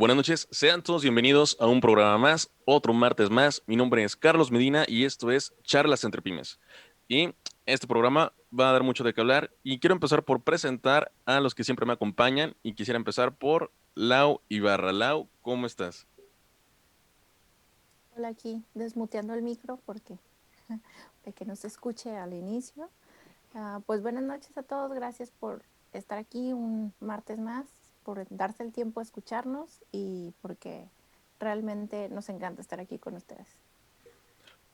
buenas noches. Sean todos bienvenidos a un programa más, otro martes más. Mi nombre es Carlos Medina y esto es Charlas entre Pymes. Y este programa va a dar mucho de qué hablar y quiero empezar por presentar a los que siempre me acompañan y quisiera empezar por Lau Ibarra. Lau, ¿cómo estás? Hola, aquí desmuteando el micro porque para que no se escuche al inicio. Pues buenas noches a todos, gracias por estar aquí un martes más, por darse el tiempo a escucharnos y porque realmente nos encanta estar aquí con ustedes.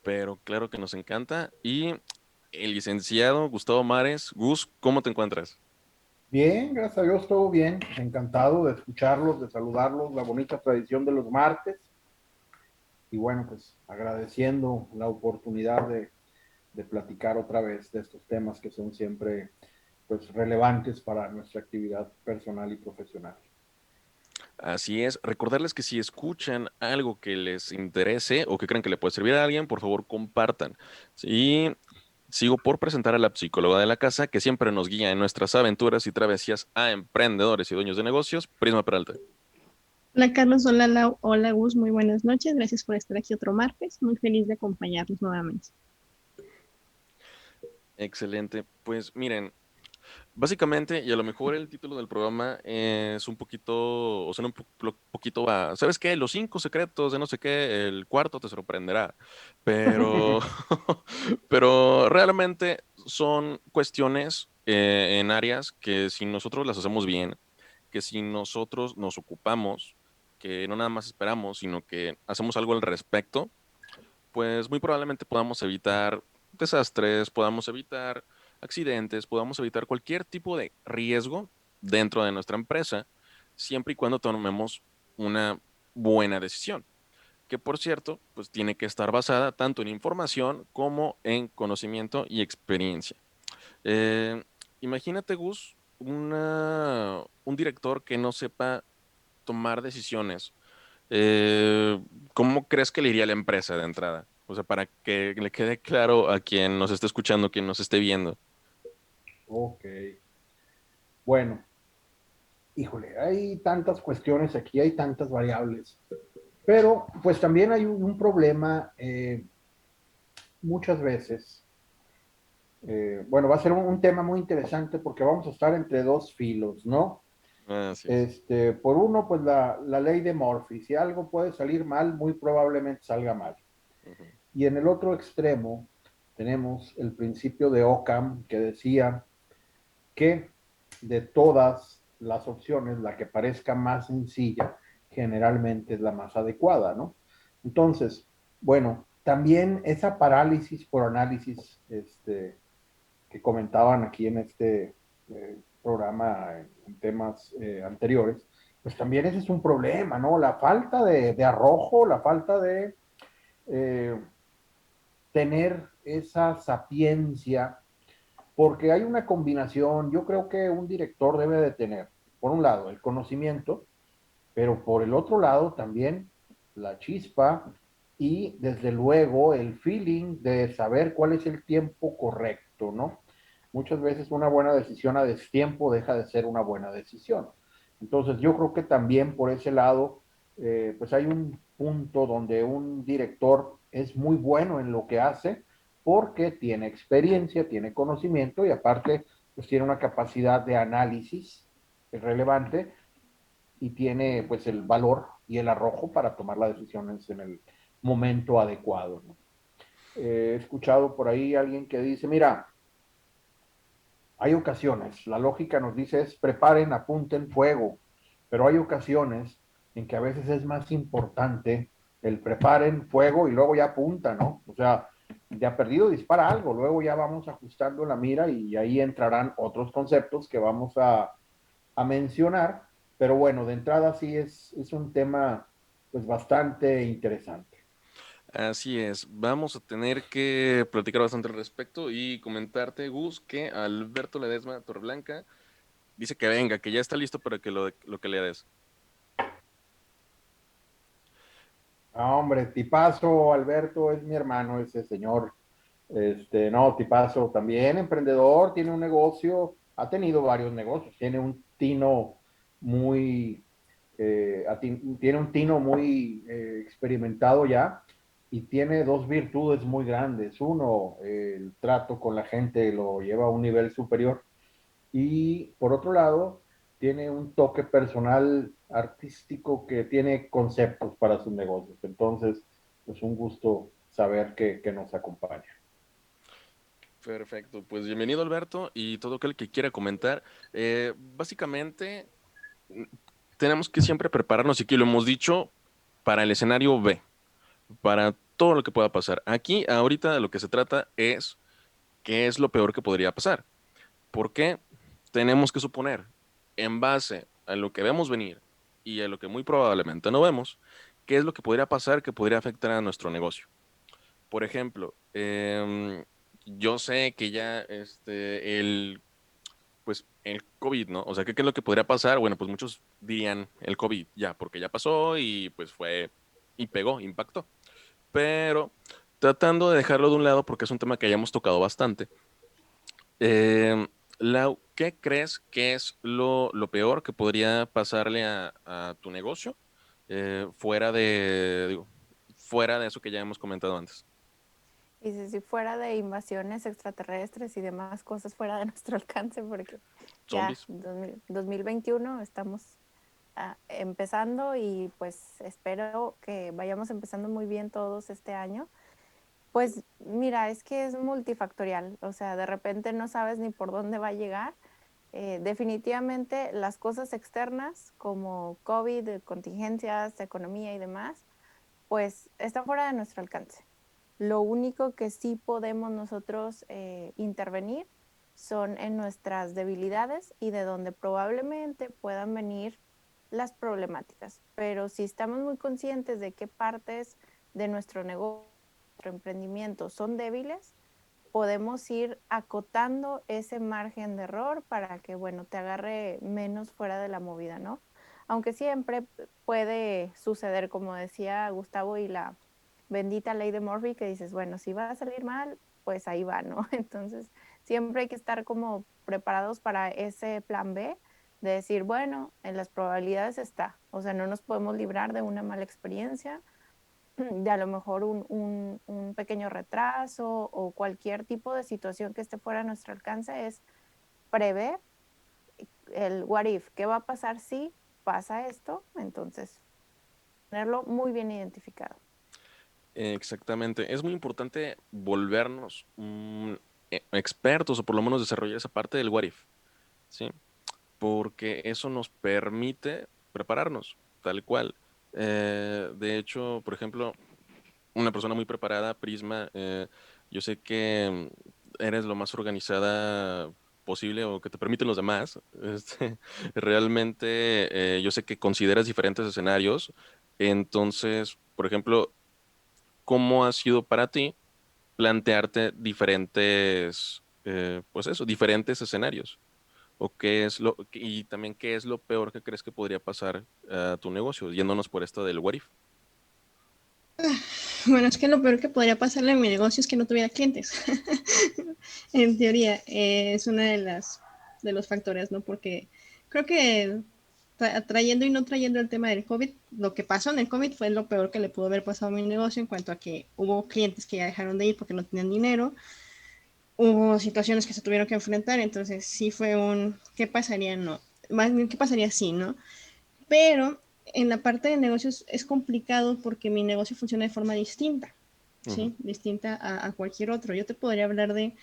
Pero claro que nos encanta. Y el licenciado Gustavo Mares. Gus, ¿cómo te encuentras? Bien, gracias a Dios, todo bien. Encantado de escucharlos, de saludarlos, la bonita tradición de los martes. Y bueno, pues agradeciendo la oportunidad de platicar otra vez de estos temas que son siempre pues relevantes para nuestra actividad personal y profesional. Así es, recordarles que si escuchan algo que les interese o que crean que le puede servir a alguien, por favor compartan. Y sigo por presentar a la psicóloga de la casa que siempre nos guía en nuestras aventuras y travesías a emprendedores y dueños de negocios, Prisma Peralta. Hola Carlos, hola Lau, hola Gus, muy buenas noches. Gracias por estar aquí otro martes. Muy feliz de acompañarlos nuevamente. Excelente, pues miren, básicamente, y a lo mejor el título del programa es un poquito, o sea, un poquito a, ¿sabes qué? Los cinco secretos de no sé qué, el cuarto te sorprenderá, pero, pero realmente son cuestiones en áreas que si nosotros las hacemos bien, que si nosotros nos ocupamos, que no nada más esperamos, sino que hacemos algo al respecto, pues muy probablemente podamos evitar desastres, podamos evitar accidentes, podamos evitar cualquier tipo de riesgo dentro de nuestra empresa, siempre y cuando tomemos una buena decisión, que por cierto, pues tiene que estar basada tanto en información como en conocimiento y experiencia. Eh, Imagínate, Gus, un director que no sepa tomar decisiones. Eh, ¿Cómo crees que le iría a la empresa de entrada? O sea, para que le quede claro a quien nos esté escuchando, quien nos esté viendo. Ok, bueno, híjole, hay tantas cuestiones aquí, hay tantas variables, pero pues también hay un problema muchas veces. Bueno, va a ser un tema muy interesante porque vamos a estar entre dos filos, ¿no? Así es. Por uno, pues la ley de Murphy, si algo puede salir mal, muy probablemente salga mal. Ujú. Y en el otro extremo tenemos el principio de Ockham que decía que de todas las opciones, la que parezca más sencilla generalmente es la más adecuada, ¿no? Entonces, bueno, también esa parálisis por análisis que comentaban aquí en este programa en temas anteriores, pues también ese es un problema, ¿no? La falta de arrojo, la falta de eh, tener esa sapiencia, porque hay una combinación, yo creo que un director debe de tener, por un lado, el conocimiento, pero por el otro lado también la chispa y desde luego el feeling de saber cuál es el tiempo correcto, ¿no? Muchas veces una buena decisión a destiempo deja de ser una buena decisión. Entonces yo creo que también por ese lado, pues hay un punto donde un director es muy bueno en lo que hace porque tiene experiencia, tiene conocimiento y aparte pues tiene una capacidad de análisis relevante y tiene pues el valor y el arrojo para tomar las decisiones en el momento adecuado, ¿no? He escuchado por ahí a alguien que dice, mira, hay ocasiones, la lógica nos dice es preparen, apunten fuego, pero hay ocasiones en que a veces es más importante el preparen fuego y luego ya apunta, ¿no? O sea, ya perdido dispara algo, luego ya vamos ajustando la mira y ahí entrarán otros conceptos que vamos a mencionar, pero bueno, de entrada sí es un tema pues bastante interesante. Así es. Vamos a tener que platicar bastante al respecto y comentarte, Gus, que Alberto Ledesma Torreblanca dice que venga, que ya está listo para que lo que le des. Ah, hombre, tipazo, Alberto es mi hermano, ese señor. No, tipazo también, emprendedor, tiene un negocio, ha tenido varios negocios, tiene un tino muy tiene un tino muy experimentado ya y tiene dos virtudes muy grandes. Uno, el trato con la gente lo lleva a un nivel superior y por otro lado, tiene un toque personal artístico que tiene conceptos para sus negocios. Entonces, es un gusto saber que nos acompaña. Perfecto, pues bienvenido Alberto y todo aquel que quiera comentar. Básicamente, mm, tenemos que siempre prepararnos, y aquí lo hemos dicho, para el escenario B, para todo lo que pueda pasar. Aquí, ahorita, de lo que se trata es qué es lo peor que podría pasar. ¿Por qué? Tenemos que suponer, en base a lo que vemos venir y a lo que muy probablemente no vemos, qué es lo que podría pasar que podría afectar a nuestro negocio. Por ejemplo, yo sé que ya pues el COVID, ¿no? O sea, ¿qué es lo que podría pasar? Bueno, pues muchos dirían el COVID ya, porque ya pasó y pues fue y pegó, impactó. Pero tratando de dejarlo de un lado porque es un tema que hayamos tocado bastante. Lau, ¿qué crees que es lo peor que podría pasarle a tu negocio digo, fuera de eso que ya hemos comentado antes? Y si fuera de invasiones extraterrestres y demás cosas fuera de nuestro alcance, porque ya Zombies. 2021 estamos empezando y pues espero que vayamos empezando muy bien todos este año. Pues mira, es que es multifactorial, o sea, de repente no sabes ni por dónde va a llegar. Definitivamente las cosas externas como COVID, contingencias, economía y demás, pues están fuera de nuestro alcance. Lo único que sí podemos nosotros intervenir son en nuestras debilidades y de donde probablemente puedan venir las problemáticas. Pero si estamos muy conscientes de qué partes de nuestro negocio, nuestro emprendimiento son débiles, podemos ir acotando ese margen de error para que, bueno, te agarre menos fuera de la movida, ¿no? Aunque siempre puede suceder, como decía Gustavo, y la bendita ley de Murphy, que dices, bueno, si va a salir mal, pues ahí va, ¿no? Entonces, siempre hay que estar como preparados para ese plan B, de decir, bueno, en las probabilidades está, o sea, no nos podemos librar de una mala experiencia, de a lo mejor un pequeño retraso o cualquier tipo de situación que esté fuera de nuestro alcance, es prever el what if, qué va a pasar si pasa esto, entonces tenerlo muy bien identificado. Exactamente. Es muy importante volvernos expertos o por lo menos desarrollar esa parte del what if, ¿sí? Porque eso nos permite prepararnos, tal cual. De hecho, por ejemplo, una persona muy preparada, Prisma, yo sé que eres lo más organizada posible o que te permiten los demás. Realmente, yo sé que consideras diferentes escenarios. Entonces, por ejemplo, ¿cómo ha sido para ti plantearte diferentes, pues eso, diferentes escenarios? ¿O qué es y también qué es lo peor que crees que podría pasar a tu negocio, yéndonos por esto del what if? Bueno, es que lo peor que podría pasarle a mi negocio es que no tuviera clientes. En teoría, es una de los factores, ¿no? Porque creo que trayendo y no trayendo el tema del COVID, lo que pasó en el COVID fue lo peor que le pudo haber pasado a mi negocio en cuanto a que hubo clientes que ya dejaron de ir porque no tenían dinero, hubo situaciones que se tuvieron que enfrentar, entonces sí fue ¿qué pasaría? No, más bien, ¿qué pasaría si, no? Pero en la parte de negocios es complicado porque mi negocio funciona de forma distinta, Ujú. ¿sí? Distinta a cualquier otro. Yo te podría hablar de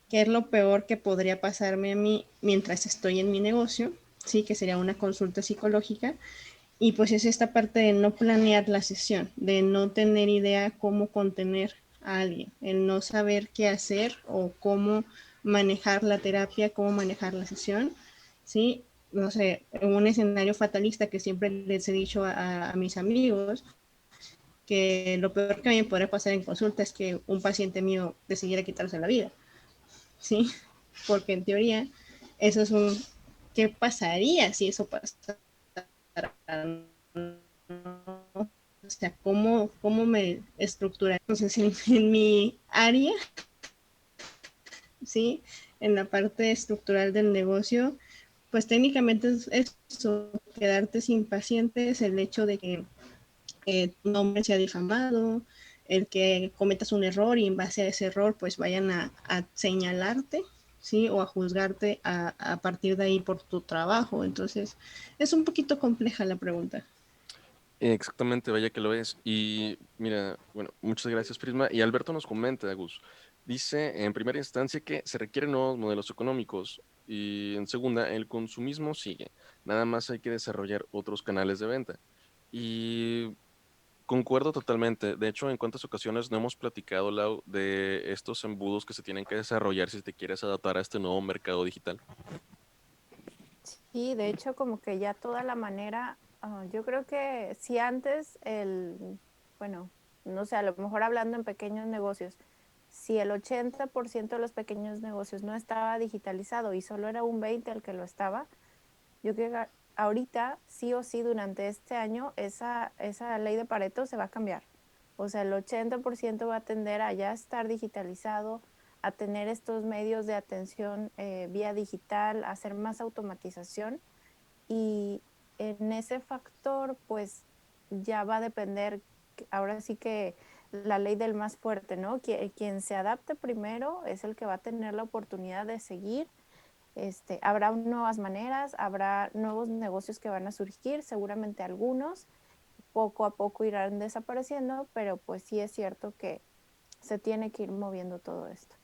qué es lo peor que podría pasarme a mí mientras estoy en mi negocio, ¿sí? Que sería una consulta psicológica. Y pues es esta parte de no planear la sesión, de no tener idea cómo contener a alguien, el no saber qué hacer o cómo manejar la terapia, cómo manejar la sesión, ¿sí? No sé, un escenario fatalista que siempre les he dicho a mis amigos, que lo peor que a mí me podría pasar en consulta es que un paciente mío decidiera quitarse la vida, ¿sí? Porque en teoría eso es ¿qué pasaría si eso pasara? O sea, ¿cómo me estructura? Entonces, en mi área, ¿sí? En la parte estructural del negocio, pues técnicamente es eso, quedarte sin pacientes, el hecho de que tu nombre sea difamado, el que cometas un error y en base a ese error pues vayan a señalarte, ¿sí? O a juzgarte a partir de ahí por tu trabajo. Entonces, es un poquito compleja la pregunta. Exactamente, vaya que lo es. Y mira, bueno, muchas gracias, Prisma. Y Alberto nos comenta, Gus, dice en primera instancia que se requieren nuevos modelos económicos y en segunda, el consumismo sigue. Nada más hay que desarrollar otros canales de venta. Y concuerdo totalmente. De hecho, en cuántas ocasiones no hemos platicado, Lau, de estos embudos que se tienen que desarrollar si te quieres adaptar a este nuevo mercado digital. Sí, de hecho, como que ya toda la manera, yo creo que si antes bueno, no sé, a lo mejor hablando en pequeños negocios, si el 80% de los pequeños negocios no estaba digitalizado y solo era un 20 el que lo estaba, yo creo que ahorita sí o sí durante este año esa ley de Pareto se va a cambiar. O sea, el 80% va a tender a ya estar digitalizado, a tener estos medios de atención vía digital, a hacer más automatización y en ese factor pues ya va a depender, ahora sí que la ley del más fuerte, ¿no? Quien se adapte primero es el que va a tener la oportunidad de seguir. Habrá nuevas maneras, habrá nuevos negocios que van a surgir, seguramente algunos poco a poco irán desapareciendo, pero pues sí es cierto que se tiene que ir moviendo todo esto.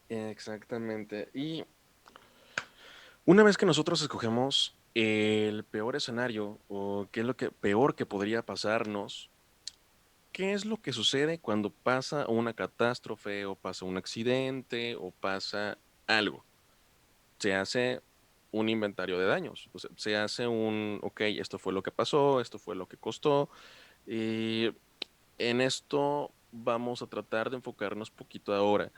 Exactamente. Y una vez que nosotros escogemos el peor escenario o qué es lo que peor que podría pasarnos, ¿qué es lo que sucede cuando pasa una catástrofe o pasa un accidente o pasa algo? Se hace un inventario de daños, o sea, se hace ok, esto fue lo que pasó, esto fue lo que costó, y en esto vamos a tratar de enfocarnos poquito ahora.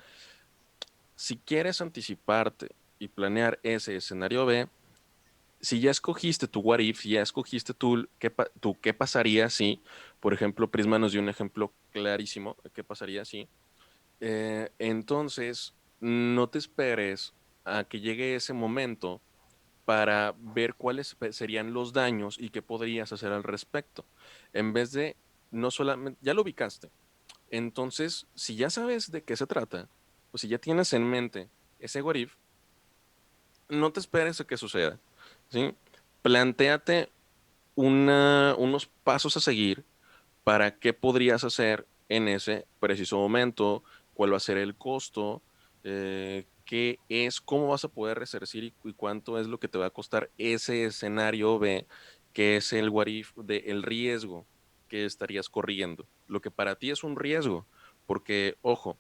Si quieres anticiparte y planear ese escenario B, si ya escogiste tu what if, si ya escogiste tu qué pasaría si, por ejemplo, Prisma nos dio un ejemplo clarísimo, qué pasaría si, entonces no te esperes a que llegue ese momento para ver cuáles serían los daños y qué podrías hacer al respecto. En vez de, no solamente, ya lo ubicaste. Entonces, si ya sabes de qué se trata, o si ya tienes en mente ese what if, no te esperes a que suceda, ¿sí? Plantéate unos pasos a seguir para qué podrías hacer en ese preciso momento, cuál va a ser el costo, qué es, cómo vas a poder resarcir y cuánto es lo que te va a costar ese escenario B, que es el what if del riesgo que estarías corriendo. Lo que para ti es un riesgo, porque, ojo,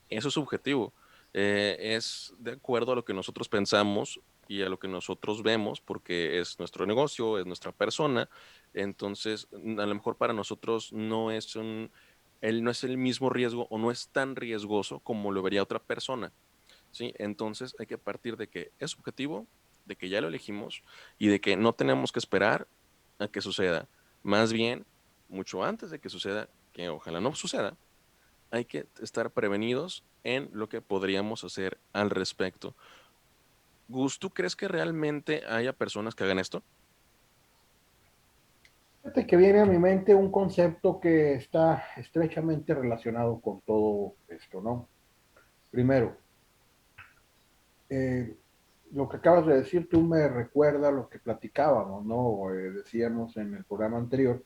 eso es subjetivo, es de acuerdo a lo que nosotros pensamos y a lo que nosotros vemos, porque es nuestro negocio, es nuestra persona. Entonces, a lo mejor para nosotros él no es el mismo riesgo o no es tan riesgoso como lo vería otra persona, ¿sí? Entonces hay que partir de que es subjetivo, de que ya lo elegimos y de que no tenemos que esperar a que suceda. Más bien, mucho antes de que suceda, que ojalá no suceda, hay que estar prevenidos en lo que podríamos hacer al respecto. Gus, ¿tú crees que realmente haya personas que hagan esto? Fíjate que viene a mi mente un concepto que está estrechamente relacionado con todo esto, ¿no? Primero, eh, lo que acabas de decir tú me recuerda lo que platicábamos, ¿no? Decíamos en el programa anterior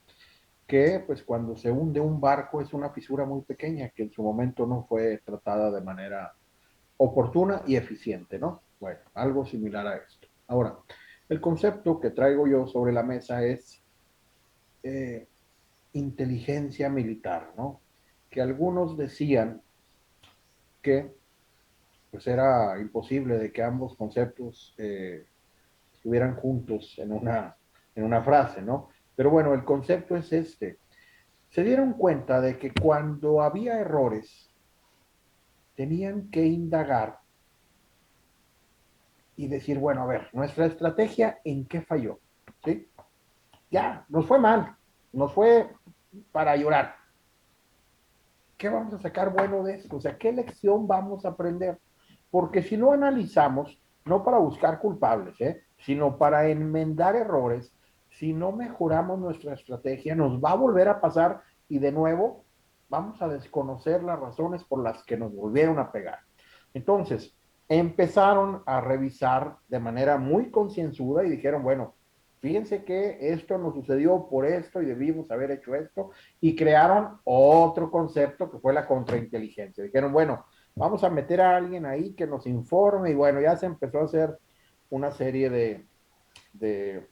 que pues cuando se hunde un barco es una fisura muy pequeña que en su momento no fue tratada de manera oportuna y eficiente, ¿no? Bueno, algo similar a esto. Ahora, el concepto que traigo yo sobre la mesa es eh, inteligencia militar, ¿no? Que algunos decían que pues era imposible de que ambos conceptos estuvieran juntos en una frase, ¿no? Pero bueno, el concepto es este. Se dieron cuenta de que cuando había errores, tenían que indagar y decir, bueno, a ver, nuestra estrategia, ¿en qué falló? ¿Sí? Ya, nos fue mal, nos fue para llorar. ¿Qué vamos a sacar bueno de esto? O sea, ¿qué lección vamos a aprender? Porque si no analizamos, no para buscar culpables, sino para enmendar errores. Si no mejoramos nuestra estrategia, nos va a volver a pasar y de nuevo vamos a desconocer las razones por las que nos volvieron a pegar. Entonces, empezaron a revisar de manera muy concienzuda y dijeron, bueno, fíjense que esto nos sucedió por esto y debimos haber hecho esto, y crearon otro concepto que fue la contrainteligencia. Dijeron, bueno, vamos a meter a alguien ahí que nos informe, y bueno, ya se empezó a hacer una serie de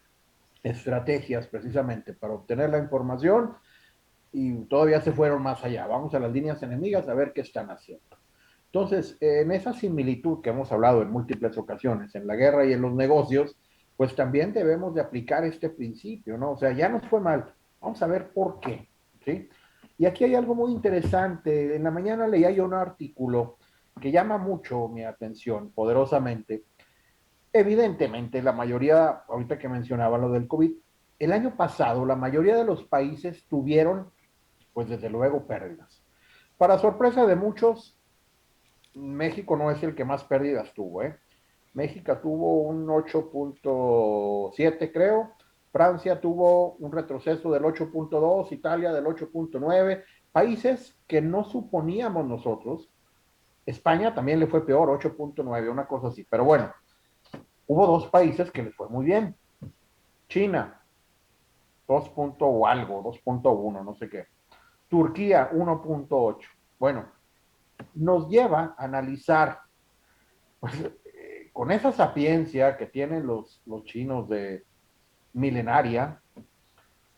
estrategias precisamente para obtener la información, y todavía se fueron más allá. Vamos a las líneas enemigas a ver qué están haciendo. Entonces, en esa similitud que hemos hablado en múltiples ocasiones, en la guerra y en los negocios, pues también debemos de aplicar este principio, ¿no? O sea, ya nos fue mal, vamos a ver por qué, ¿sí? Y aquí hay algo muy interesante. En la mañana leía yo un artículo que llama mucho mi atención, poderosamente. Evidentemente, la mayoría, ahorita que mencionaba lo del COVID, el año pasado la mayoría de los países tuvieron, pues desde luego, pérdidas. Para sorpresa de muchos, México no es el que más pérdidas tuvo, ¿eh? México tuvo un 8.7, creo. Francia tuvo un retroceso del 8.2, Italia del 8.9. Países que no suponíamos nosotros. España también le fue peor, 8.9, una cosa así. Pero bueno, hubo dos países que les fue muy bien. China, 2 o algo, 2.1, no sé qué. Turquía, 1.8. Bueno, nos lleva a analizar, pues, con esa sapiencia que tienen los chinos de milenaria,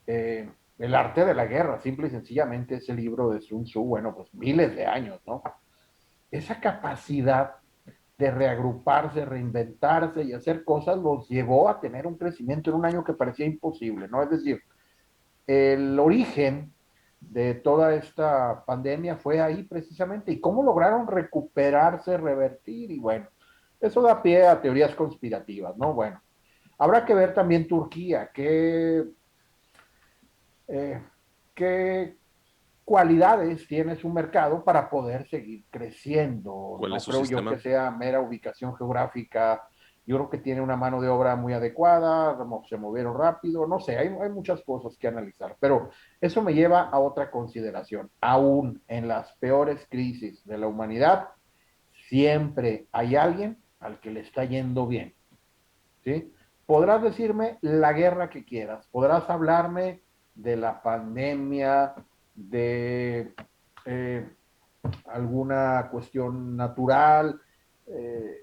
el arte de la guerra, simple y sencillamente ese libro de Sun Tzu, bueno, pues miles de años, ¿no? Esa capacidad de reagruparse, reinventarse y hacer cosas los llevó a tener un crecimiento en un año que parecía imposible, ¿no? Es decir, el origen de toda esta pandemia fue ahí precisamente, y cómo lograron recuperarse, revertir, y bueno, eso da pie a teorías conspirativas, ¿no? Bueno, habrá que ver también Turquía, eh, qué cualidades tiene su mercado para poder seguir creciendo. ¿Cuál es No su creo yo que sistema? sea mera ubicación geográfica. Yo creo que tiene una mano de obra muy adecuada, se movieron rápido, no sé, hay muchas cosas que analizar, pero eso me lleva a otra consideración. Aún en las peores crisis de la humanidad, siempre hay alguien al que le está yendo bien, ¿sí? Podrás decirme la guerra que quieras, podrás hablarme de la pandemia, de eh, alguna cuestión natural, eh,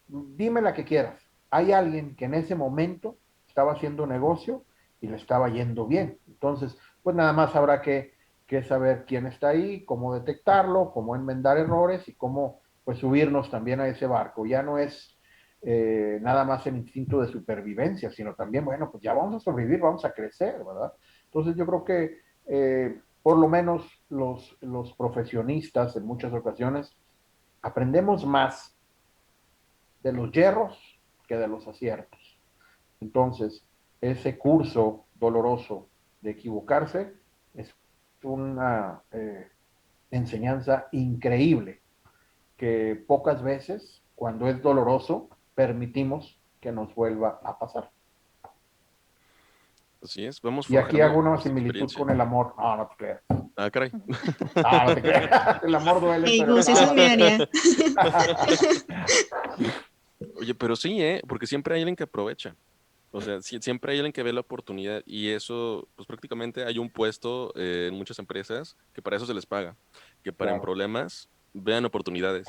dime la que quieras. Hay alguien que en ese momento estaba haciendo negocio y le estaba yendo bien. Entonces, pues nada más habrá que saber quién está ahí, cómo detectarlo, cómo enmendar errores y cómo pues subirnos también a ese barco. Ya no es nada más el instinto de supervivencia, sino también, bueno, pues ya vamos a sobrevivir, vamos a crecer, ¿verdad? Entonces yo creo que por lo menos los profesionistas en muchas ocasiones aprendemos más de los yerros que de los aciertos. Entonces, ese curso doloroso de equivocarse es una enseñanza increíble que pocas veces, cuando es doloroso, permitimos que nos vuelva a pasar. Así es, vamos Y aquí hago forjando una nuestra similitud experiencia. con el amor. No, no te creas. Ah, caray. No, no te creas. El amor duele, Hey, pero Gus, esa es mi no. área. Oye, pero sí, ¿eh? Porque siempre hay alguien que aprovecha. O sea, siempre hay alguien que ve la oportunidad y eso, pues prácticamente hay un puesto en muchas empresas que para eso se les paga, que para en Claro. problemas vean oportunidades.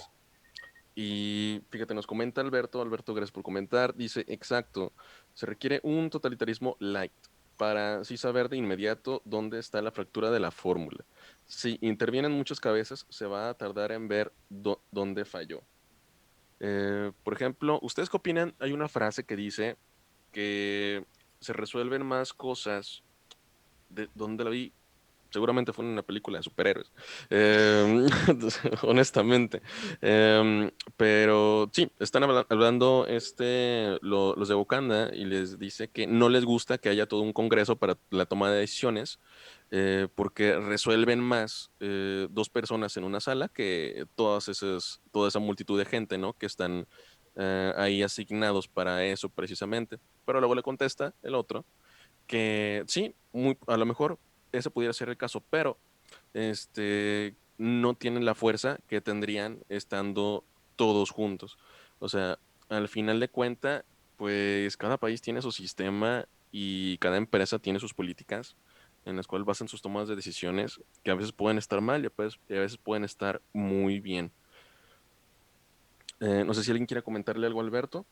Y fíjate, nos comenta Alberto, gracias por comentar, dice, exacto, se requiere un totalitarismo light para así saber de inmediato dónde está la fractura de la fórmula. Si intervienen muchas cabezas, se va a tardar en ver dónde falló. Por ejemplo, ¿ustedes qué opinan? Hay una frase que dice que se resuelven más cosas. ¿De dónde la vi? Seguramente fue en una película de superhéroes, em, honestamente. Pero sí, están hablando los de Wakanda y les dice que no les gusta que haya todo un congreso para la toma de decisiones, porque resuelven más dos personas en una sala que toda esa multitud de gente, ¿no? Que están ahí asignados para eso precisamente. Pero luego le contesta el otro que sí, a lo mejor ese pudiera ser el caso, pero no tienen la fuerza que tendrían estando todos juntos. O sea, al final de cuenta, pues cada país tiene su sistema y cada empresa tiene sus políticas en las cuales basan sus tomas de decisiones que a veces pueden estar mal y a veces pueden estar muy bien. No sé si alguien quiere comentarle algo a Alberto.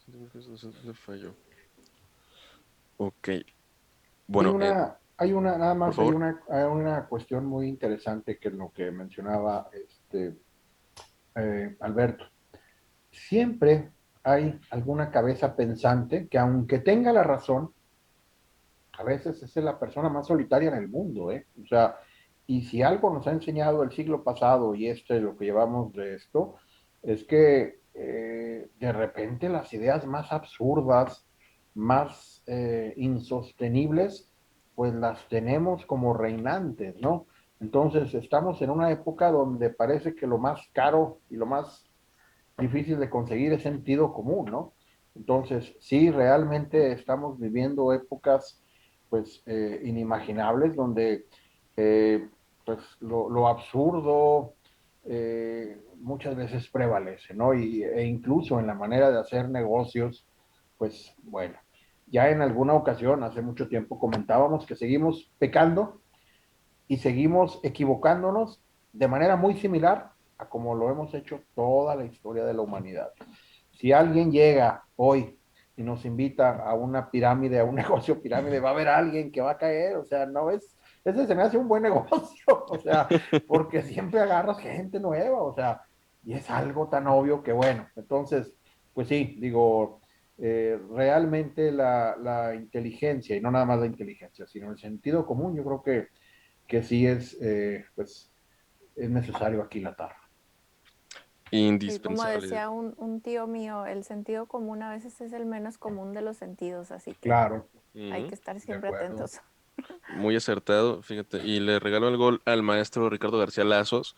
Se falló. Ok, Hay bueno, nada por más, favor. hay una cuestión muy interesante que es lo que mencionaba Alberto. Siempre hay alguna cabeza pensante que aunque tenga la razón, a veces es la persona más solitaria en el mundo, ¿eh? O sea, y si algo nos ha enseñado el siglo pasado y lo que llevamos de esto, es que de repente las ideas más absurdas, más insostenibles, pues las tenemos como reinantes, ¿no? Entonces estamos en una época donde parece que lo más caro y lo más difícil de conseguir es sentido común, ¿no? Entonces, sí, realmente estamos viviendo épocas, pues, inimaginables, donde, pues, lo absurdo muchas veces prevalece, ¿no? E incluso en la manera de hacer negocios, pues, bueno, ya en alguna ocasión, hace mucho tiempo, comentábamos que seguimos pecando y seguimos equivocándonos de manera muy similar a como lo hemos hecho toda la historia de la humanidad. Si alguien llega hoy y nos invita a una pirámide, a un negocio pirámide, va a haber alguien que va a caer, o sea, no es, ese se me hace un buen negocio, o sea, porque siempre agarras gente nueva, o sea, y es algo tan obvio que bueno, entonces, pues sí, digo, realmente la inteligencia, y no nada más la inteligencia, sino el sentido común, yo creo que sí pues, es necesario aquilatar. Y como Indispensable. decía un tío mío, el sentido común a veces es el menos común de los sentidos, así que Claro, hay Ujú, que estar de siempre acuerdo. atentos. muy acertado, fíjate. Y le regalo el gol al maestro Ricardo García Lazos.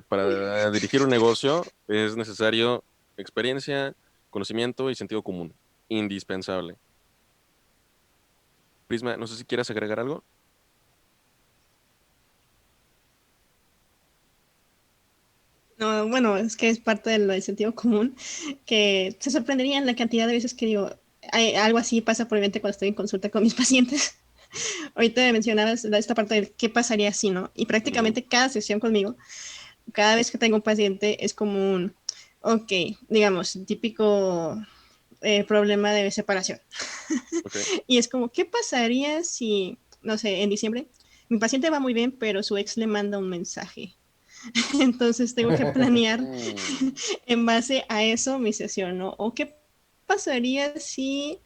Para dirigir un negocio es necesario experiencia, conocimiento y sentido común. Indispensable. Prisma, no sé si quieras agregar algo. No, bueno, es que es parte del sentido común, que se sorprenderían la cantidad de veces que digo, algo así pasa probablemente cuando estoy en consulta con mis pacientes. Ahorita mencionabas esta parte de qué pasaría si, ¿no? Y Ujú, prácticamente cada sesión conmigo, cada vez que tengo un paciente es como un, ok, digamos, típico problema de separación. ok. Y es como, ¿qué pasaría si, no sé, en diciembre, mi paciente va muy bien, pero su ex le manda un mensaje? Entonces tengo que planear Mm, en base a eso mi sesión, ¿no? O qué pasaría si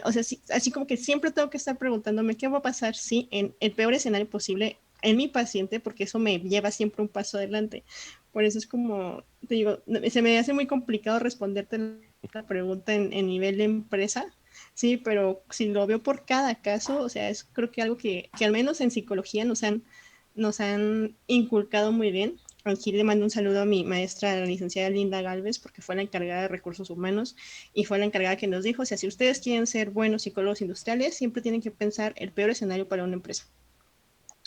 o sea, así como que siempre tengo que estar preguntándome qué va a pasar si en el peor escenario posible en mi paciente, porque eso me lleva siempre un paso adelante. Por eso es como, te digo, se me hace muy complicado responderte la pregunta en nivel de empresa, sí, pero si lo veo por cada caso, o sea, es creo que algo que al menos en psicología nos han inculcado muy bien. Aquí le mando un saludo a mi maestra, la licenciada Linda Galvez, porque fue la encargada de recursos humanos y fue la encargada que nos dijo, o sea, si ustedes quieren ser buenos psicólogos industriales, siempre tienen que pensar el peor escenario para una empresa.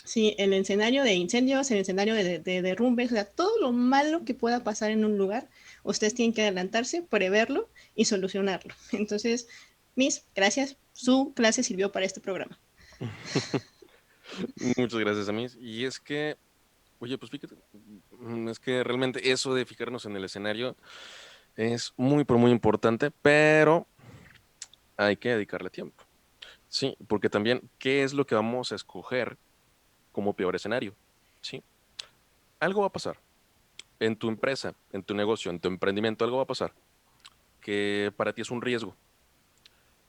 Sí, el escenario de incendios, el escenario de derrumbes, o sea, todo lo malo que pueda pasar en un lugar, ustedes tienen que adelantarse, preverlo y solucionarlo. Entonces, Miss, gracias. Su clase sirvió para este programa. muchas gracias a mí. Y es que, oye, pues fíjate, es que realmente eso de fijarnos en el escenario es muy, pero muy importante, pero hay que dedicarle tiempo. Sí, porque también, ¿qué es lo que vamos a escoger como peor escenario? Sí, algo va a pasar en tu empresa, en tu negocio, en tu emprendimiento, algo va a pasar que para ti es un riesgo.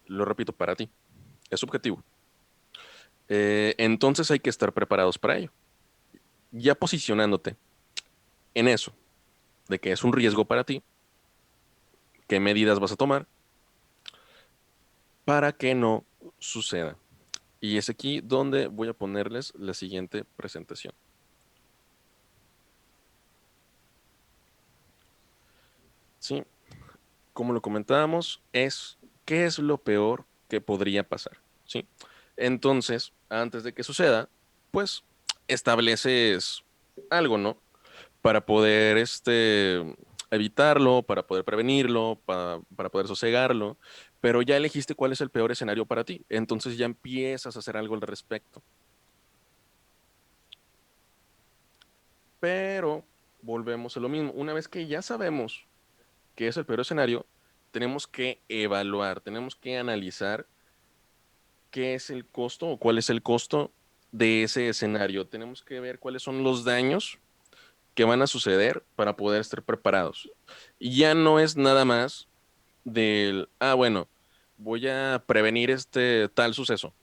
Lo repito, para ti, es subjetivo. Entonces hay que estar preparados para ello. Ya posicionándote en eso, de que es un riesgo para ti, ¿qué medidas vas a tomar para que no suceda? Y es aquí donde voy a ponerles la siguiente presentación. como lo comentábamos, es qué es lo peor que podría pasar, ¿sí? Entonces, antes de que suceda, pues estableces algo, ¿no? Para poder evitarlo, para poder prevenirlo, para poder sosegarlo, pero ya elegiste cuál es el peor escenario para ti, entonces ya empiezas a hacer algo al respecto. Pero volvemos a lo mismo, una vez que ya sabemos qué es el peor escenario, tenemos que evaluar, tenemos que analizar qué es el costo o cuál es el costo de ese escenario. Tenemos que ver cuáles son los daños que van a suceder para poder estar preparados. Y ya no es nada más del, bueno, voy a prevenir este tal suceso.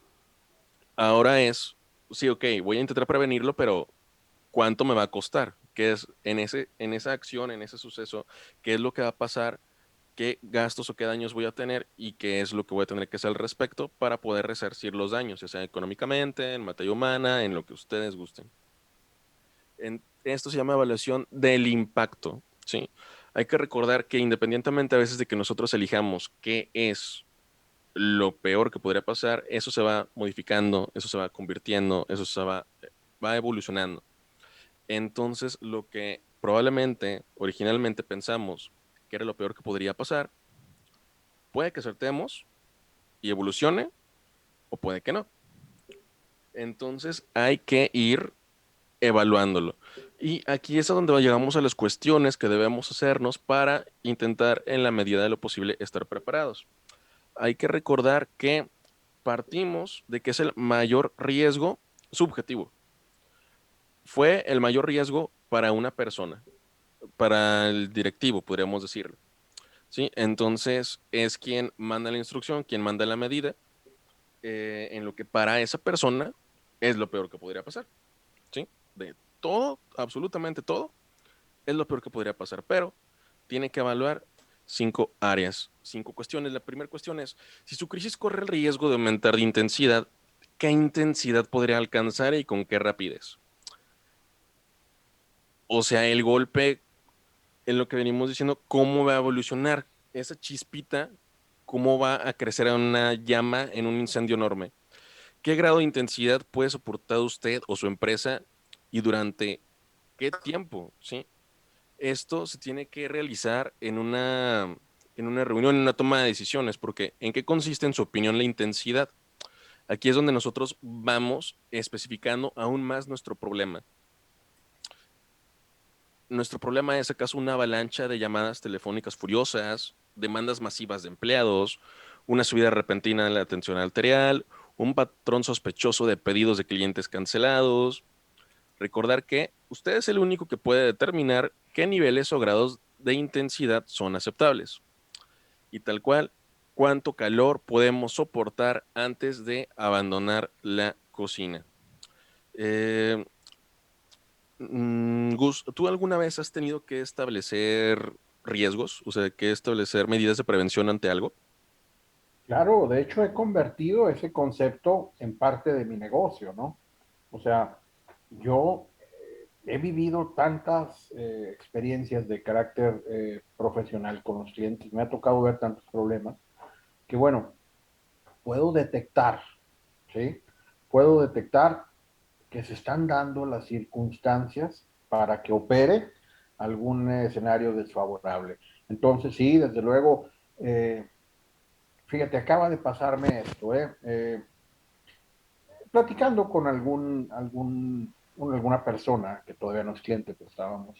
Ahora es, sí, ok, voy a intentar prevenirlo, pero ¿cuánto me va a costar? ¿Qué es en esa acción, en ese suceso? ¿Qué es lo que va a pasar? ¿Qué gastos o qué daños voy a tener y qué es lo que voy a tener que hacer al respecto para poder resarcir los daños, ya sea económicamente, en materia humana, en lo que ustedes gusten? Esto se llama evaluación del impacto, ¿sí? Hay que recordar que independientemente a veces de que nosotros elijamos qué es lo peor que podría pasar, eso se va modificando, eso se va convirtiendo, eso va evolucionando. Entonces, lo que probablemente originalmente pensamos que era lo peor que podría pasar, puede que acertemos y evolucione o puede que no. Entonces, hay que ir evaluándolo. Y aquí es a donde llegamos a las cuestiones que debemos hacernos para intentar, en la medida de lo posible, estar preparados. Hay que recordar que partimos de que es el mayor riesgo subjetivo. Fue el mayor riesgo para una persona, para el directivo, podríamos decirlo. ¿Sí? Entonces es quien manda la instrucción, quien manda la medida, en lo que para esa persona es lo peor que podría pasar. ¿Sí? De todo, absolutamente todo, es lo peor que podría pasar, pero tiene que evaluar 5 áreas, 5 cuestiones. La primera cuestión es, si su crisis corre el riesgo de aumentar de intensidad, ¿qué intensidad podría alcanzar y con qué rapidez? O sea, el golpe, en lo que venimos diciendo, ¿cómo va a evolucionar? Esa chispita, ¿cómo va a crecer a una llama en un incendio enorme? ¿Qué grado de intensidad puede soportar usted o su empresa y durante qué tiempo? ¿Sí? Esto se tiene que realizar en una reunión, en una toma de decisiones, porque ¿en qué consiste, en su opinión, la intensidad? Aquí es donde nosotros vamos especificando aún más nuestro problema. Nuestro problema es acaso una avalancha de llamadas telefónicas furiosas, demandas masivas de empleados, una subida repentina en la atención arterial, un patrón sospechoso de pedidos de clientes cancelados. Recordar que usted es el único que puede determinar qué niveles o grados de intensidad son aceptables. Y tal cual, cuánto calor podemos soportar antes de abandonar la cocina. Eh, Gus, ¿tú alguna vez has tenido que establecer riesgos? O sea, que establecer medidas de prevención ante algo. Claro, de hecho he convertido ese concepto en parte de mi negocio, ¿no? O sea, yo he vivido tantas experiencias de carácter profesional con los clientes, me ha tocado ver tantos problemas, que bueno, puedo detectar, ¿sí? Puedo detectar que se están dando las circunstancias para que opere algún escenario desfavorable. Entonces, sí, desde luego, eh, fíjate, acaba de pasarme esto, platicando con alguna persona que todavía no es cliente, pero estábamos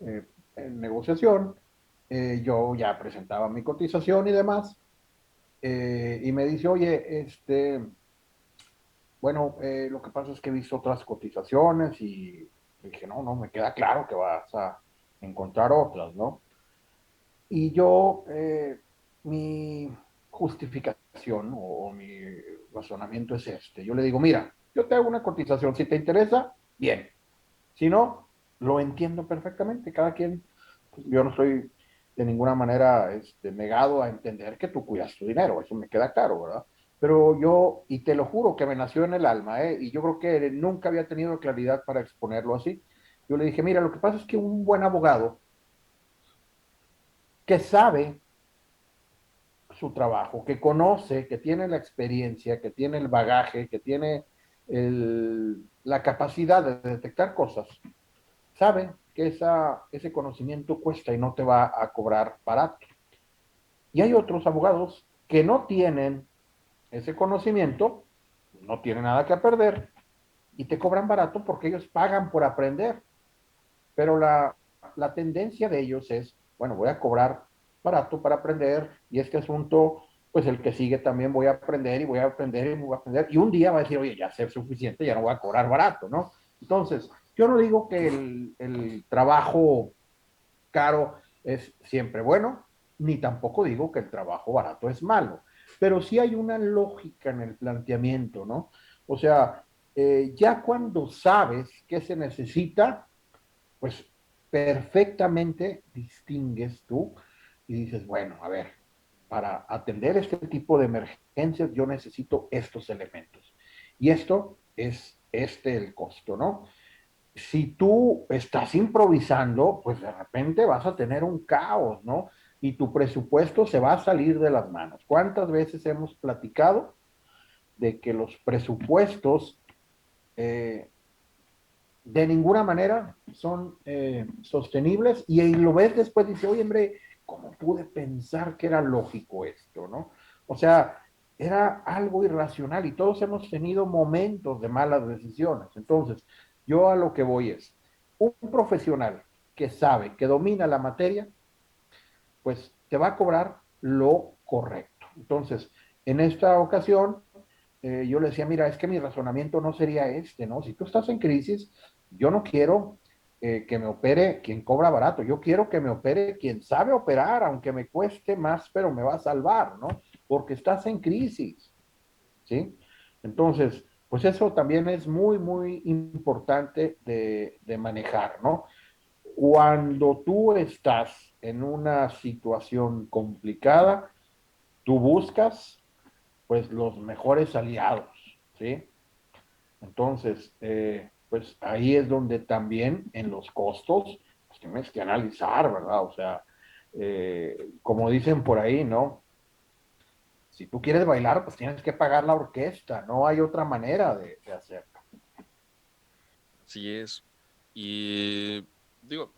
en negociación, yo ya presentaba mi cotización y demás, y me dice, oye, bueno, lo que pasa es que he visto otras cotizaciones y le dije, no, no, me queda claro que vas a encontrar otras, ¿no? Y yo, mi justificación o mi razonamiento es este. Yo le digo, mira, yo te hago una cotización, si te interesa, bien. Si no, lo entiendo perfectamente. Cada quien, pues, yo no estoy de ninguna manera negado a entender que tú cuidas tu dinero, eso me queda claro, ¿verdad? Pero yo, y te lo juro que me nació en el alma, y yo creo que nunca había tenido claridad para exponerlo así. Yo le dije, mira, lo que pasa es que un buen abogado que sabe su trabajo, que conoce, que tiene la experiencia, que tiene el bagaje, que tiene la capacidad de detectar cosas, sabe que ese conocimiento cuesta y no te va a cobrar barato. Y hay otros abogados que no tienen ese conocimiento, no tienen nada que perder y te cobran barato porque ellos pagan por aprender. Pero la tendencia de ellos es, bueno, voy a cobrar barato para aprender y este asunto, pues el que sigue también voy a aprender y voy a aprender y voy a aprender. Y un día va a decir, oye, ya sé suficiente, ya no voy a cobrar barato, ¿no? Entonces, yo no digo que el trabajo caro es siempre bueno, ni tampoco digo que el trabajo barato es malo, pero sí hay una lógica en el planteamiento, ¿no? O sea, ya cuando sabes qué se necesita, pues perfectamente distingues tú y dices, bueno, a ver, para atender este tipo de emergencias yo necesito estos elementos. Y esto es el costo, ¿no? Si tú estás improvisando, pues de repente vas a tener un caos, ¿no? Y tu presupuesto se va a salir de las manos. ¿Cuántas veces hemos platicado de que los presupuestos eh, de ninguna manera son sostenibles y lo ves después y dices, oye, hombre, ¿cómo pude pensar que era lógico esto, no? O sea, era algo irracional y todos hemos tenido momentos de malas decisiones. Entonces, yo a lo que voy es, un profesional que sabe, que domina la materia, pues te va a cobrar lo correcto. Entonces, en esta ocasión, yo le decía, mira, es que mi razonamiento no sería este, ¿no? Si tú estás en crisis, yo no quiero que me opere quien cobra barato, yo quiero que me opere quien sabe operar, aunque me cueste más, pero me va a salvar, ¿no? Porque estás en crisis, ¿sí? Entonces, pues eso también es muy, muy importante de manejar, ¿no? Cuando tú estás en una situación complicada, tú buscas pues los mejores aliados, ¿sí? Entonces, pues ahí es donde también en los costos pues tienes que analizar, ¿verdad? O sea, como dicen por ahí, ¿no? Si tú quieres bailar, pues tienes que pagar la orquesta, no hay otra manera de hacerlo. Así es. Y digo,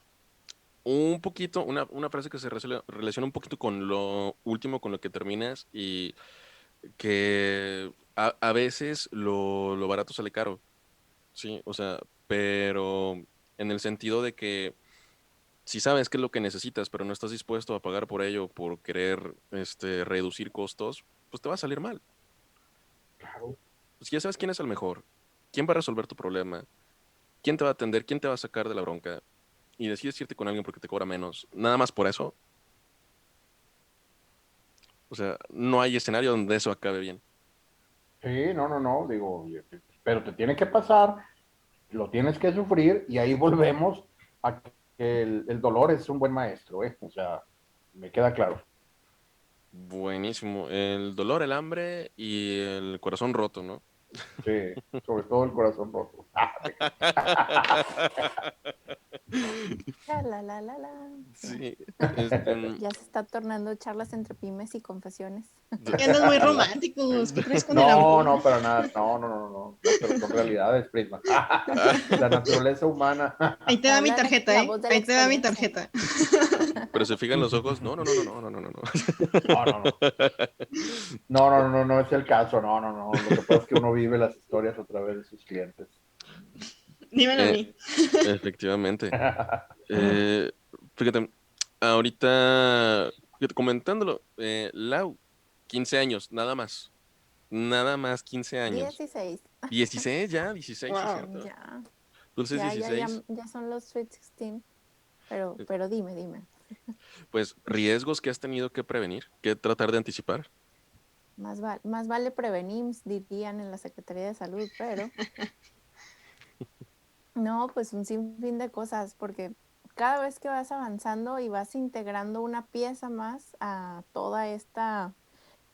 un poquito, una frase que se relaciona un poquito con lo último, con lo que terminas, y que a veces lo barato sale caro, sí, o sea, pero en el sentido de que si sabes qué es lo que necesitas, pero no estás dispuesto a pagar por ello, por querer reducir costos, pues te va a salir mal. Claro. Pues ya sabes quién es el mejor, quién va a resolver tu problema, quién te va a atender, quién te va a sacar de la bronca, y decides irte con alguien porque te cobra menos, nada más por eso. O sea, no hay escenario donde eso acabe bien. Sí, no, no, no, digo, pero te tiene que pasar, lo tienes que sufrir y ahí volvemos a que el dolor es un buen maestro, ¿eh? O sea, me queda claro. Buenísimo. El dolor, el hambre y el corazón roto, ¿no? Sí, sobre todo el corazón roto. La. Ya, Sí, este, ya se está tornando charlas entre pymes y confesiones. Y andas muy románticos. ¿Qué traes con el No, amor? no, para nada. No, no, no, no, no, no, pero son realidades, Prisma. La naturaleza humana. Ahí te va mi Hablan tarjeta, la ¿eh? voz de la Ahí te va mi experiencia. tarjeta. pero se fijan los ojos. No, no, no, no, no, no, no, no, no. No, no, no. No, no, no, no es el caso. No, no, no. Lo que pasa es que uno vive las historias a través de sus clientes. Dímelo a Eh, mí. efectivamente. Eh, fíjate, ahorita, fíjate, comentándolo, Lau, 15 años, nada más. Nada más 15 años. 16. 16 ya, 16 sí es Wow. cierto. Ya, Dulces ya, 16. ya son los Sweet 16. Pero dime. Pues riesgos que has tenido que prevenir, que tratar de anticipar. Más vale prevenir, dirían en la Secretaría de Salud, pero no, pues un sinfín de cosas, porque cada vez que vas avanzando y vas integrando una pieza más a toda esta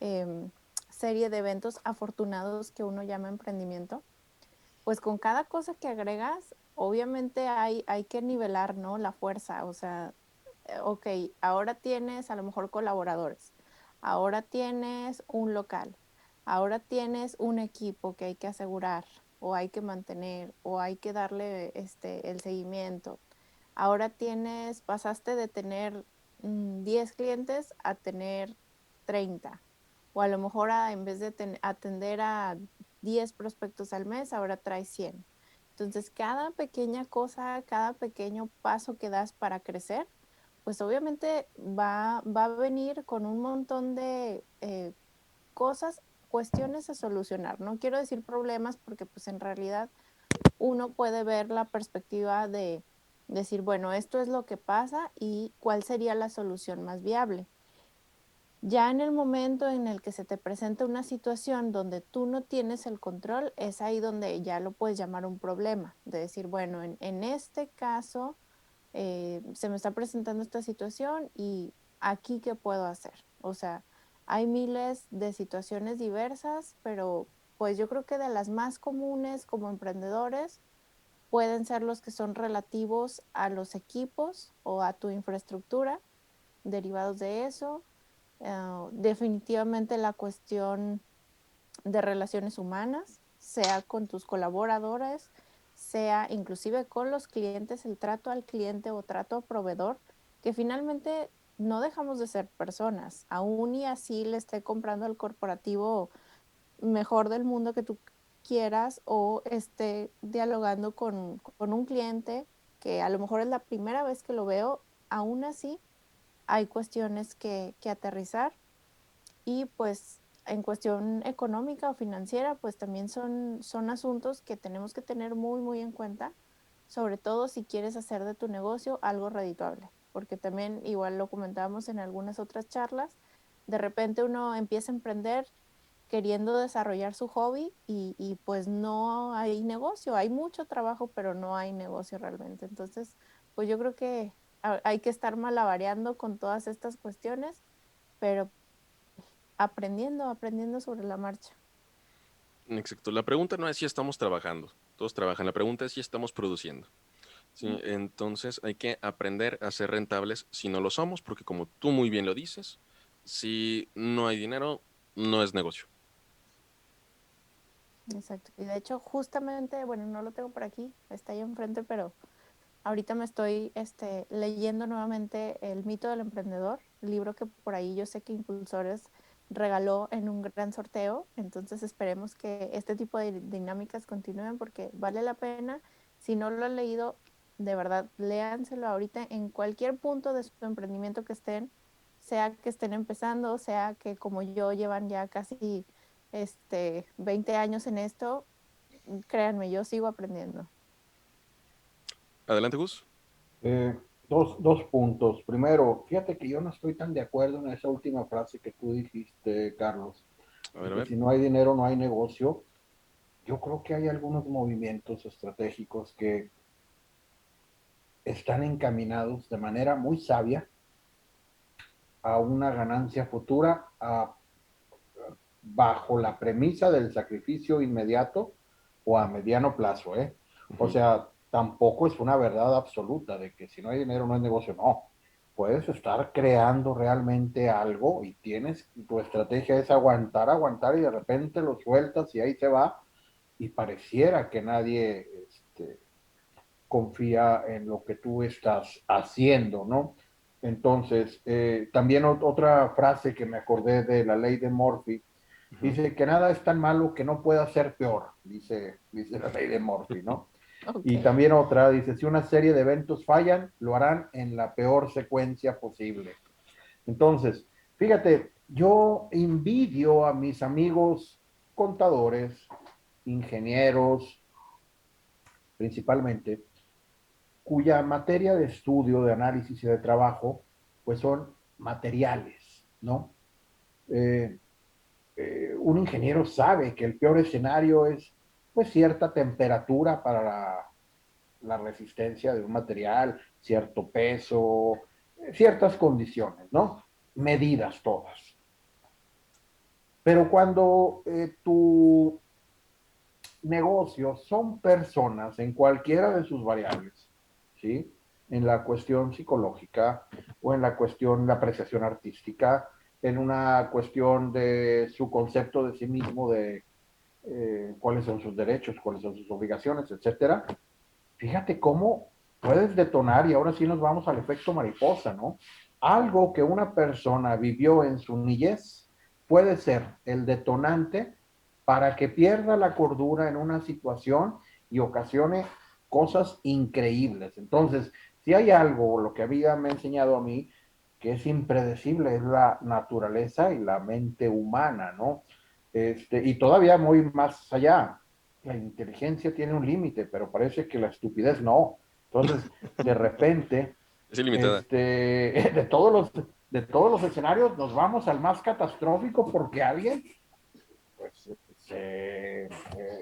em, serie de eventos afortunados que uno llama emprendimiento, pues con cada cosa que agregas, obviamente hay que nivelar, ¿no? La fuerza, o sea, ok, ahora tienes a lo mejor colaboradores. ahora tienes un local, ahora tienes un equipo que hay que asegurar o hay que mantener o hay que darle el seguimiento. Ahora pasaste de tener 10 clientes a tener 30. O a lo mejor en vez de atender a 10 prospectos al mes, ahora traes 100. Entonces, cada pequeña cosa, cada pequeño paso que das para crecer, pues obviamente va a venir con un montón de cosas, cuestiones a solucionar. No quiero decir problemas porque pues en realidad uno puede ver la perspectiva de decir, bueno, esto es lo que pasa y cuál sería la solución más viable. Ya en el momento en el que se te presenta una situación donde tú no tienes el control, es ahí donde ya lo puedes llamar un problema, de decir, bueno, en este caso se me está presentando esta situación y aquí qué puedo hacer. O sea, hay miles de situaciones diversas, pero pues yo creo que de las más comunes como emprendedores pueden ser los que son relativos a los equipos o a tu infraestructura, derivados de eso. Definitivamente la cuestión de relaciones humanas, sea con tus colaboradores, sea inclusive con los clientes, el trato al cliente o trato al proveedor, que finalmente no dejamos de ser personas, aún y así le esté comprando al corporativo mejor del mundo que tú quieras o esté dialogando con un cliente que a lo mejor es la primera vez que lo veo, aún así hay cuestiones que aterrizar y pues en cuestión económica o financiera, pues también son asuntos que tenemos que tener muy, muy en cuenta, sobre todo si quieres hacer de tu negocio algo redituable, porque también, igual lo comentábamos en algunas otras charlas, de repente uno empieza a emprender queriendo desarrollar su hobby y pues no hay negocio, hay mucho trabajo, pero no hay negocio realmente. Entonces, pues yo creo que hay que estar malabareando con todas estas cuestiones, pero aprendiendo sobre la marcha. Exacto. La pregunta no es si estamos trabajando. Todos trabajan. La pregunta es si estamos produciendo. Sí, entonces hay que aprender a ser rentables si no lo somos, porque como tú muy bien lo dices, si no hay dinero, no es negocio. Exacto. Y de hecho, justamente, bueno, no lo tengo por aquí, está ahí enfrente, pero ahorita me estoy leyendo nuevamente El mito del emprendedor, libro que por ahí yo sé que Impulsores regaló en un gran sorteo. Entonces esperemos que este tipo de dinámicas continúen porque vale la pena. Si no lo han leído, de verdad, léanselo ahorita en cualquier punto de su emprendimiento que estén, sea que estén empezando, sea que como yo llevan ya casi 20 años en esto, créanme, yo sigo aprendiendo. Adelante, Gus. Eh, dos puntos. Primero, fíjate que yo no estoy tan de acuerdo en esa última frase que tú dijiste, Carlos, A de ver, a que ver. si no hay dinero no hay negocio. Yo creo que hay algunos movimientos estratégicos que están encaminados de manera muy sabia a una ganancia futura bajo la premisa del sacrificio inmediato o a mediano plazo, ¿eh? O Ujú. sea, tampoco es una verdad absoluta de que si no hay dinero no hay negocio, no. Puedes estar creando realmente algo y tu estrategia es aguantar, aguantar y de repente lo sueltas y ahí se va y pareciera que nadie confía en lo que tú estás haciendo, ¿no? Entonces, también otra frase que me acordé de la ley de Murphy, Ujú. dice que nada es tan malo que no pueda ser peor, dice la ley de Murphy, ¿no? Ok. Y también otra, dice, si una serie de eventos fallan, lo harán en la peor secuencia posible. Entonces, fíjate, yo envidio a mis amigos contadores, ingenieros, principalmente, cuya materia de estudio, de análisis y de trabajo, pues son materiales, ¿no? Eh, un ingeniero sabe que el peor escenario es, pues, cierta temperatura para la resistencia de un material, cierto peso, ciertas condiciones, ¿no? Medidas todas. Pero cuando tu negocio son personas en cualquiera de sus variables, ¿sí? En la cuestión psicológica o en la cuestión de apreciación artística, en una cuestión de su concepto de sí mismo, de cuáles son sus derechos, cuáles son sus obligaciones, etcétera. Fíjate cómo puedes detonar, y ahora sí nos vamos al efecto mariposa, ¿no? Algo que una persona vivió en su niñez puede ser el detonante para que pierda la cordura en una situación y ocasione cosas increíbles. Entonces, si hay algo, lo que había me ha enseñado a mí, que es impredecible, es la naturaleza y la mente humana, ¿no? Y todavía muy más allá, la inteligencia tiene un límite, pero parece que la estupidez no. Entonces, de repente, Es ilimitada. de todos los escenarios nos vamos al más catastrófico porque alguien pues, se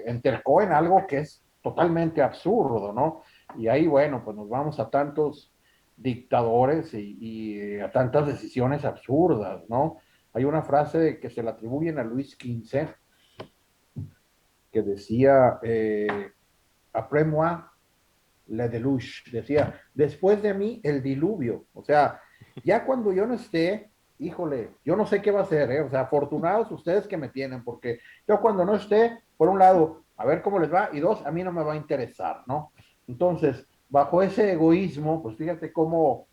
entercó en algo que es totalmente absurdo, ¿no? Y ahí, bueno, pues nos vamos a tantos dictadores y a tantas decisiones absurdas, ¿no? Hay una frase que se le atribuyen a Luis XV que decía, après moi, le deluge, decía, después de mí el diluvio, o sea, ya cuando yo no esté, híjole, yo no sé qué va a ser, ¿eh? O sea, afortunados ustedes que me tienen, porque yo cuando no esté, por un lado, a ver cómo les va, y dos, a mí no me va a interesar, ¿no? Entonces, bajo ese egoísmo, pues fíjate cómo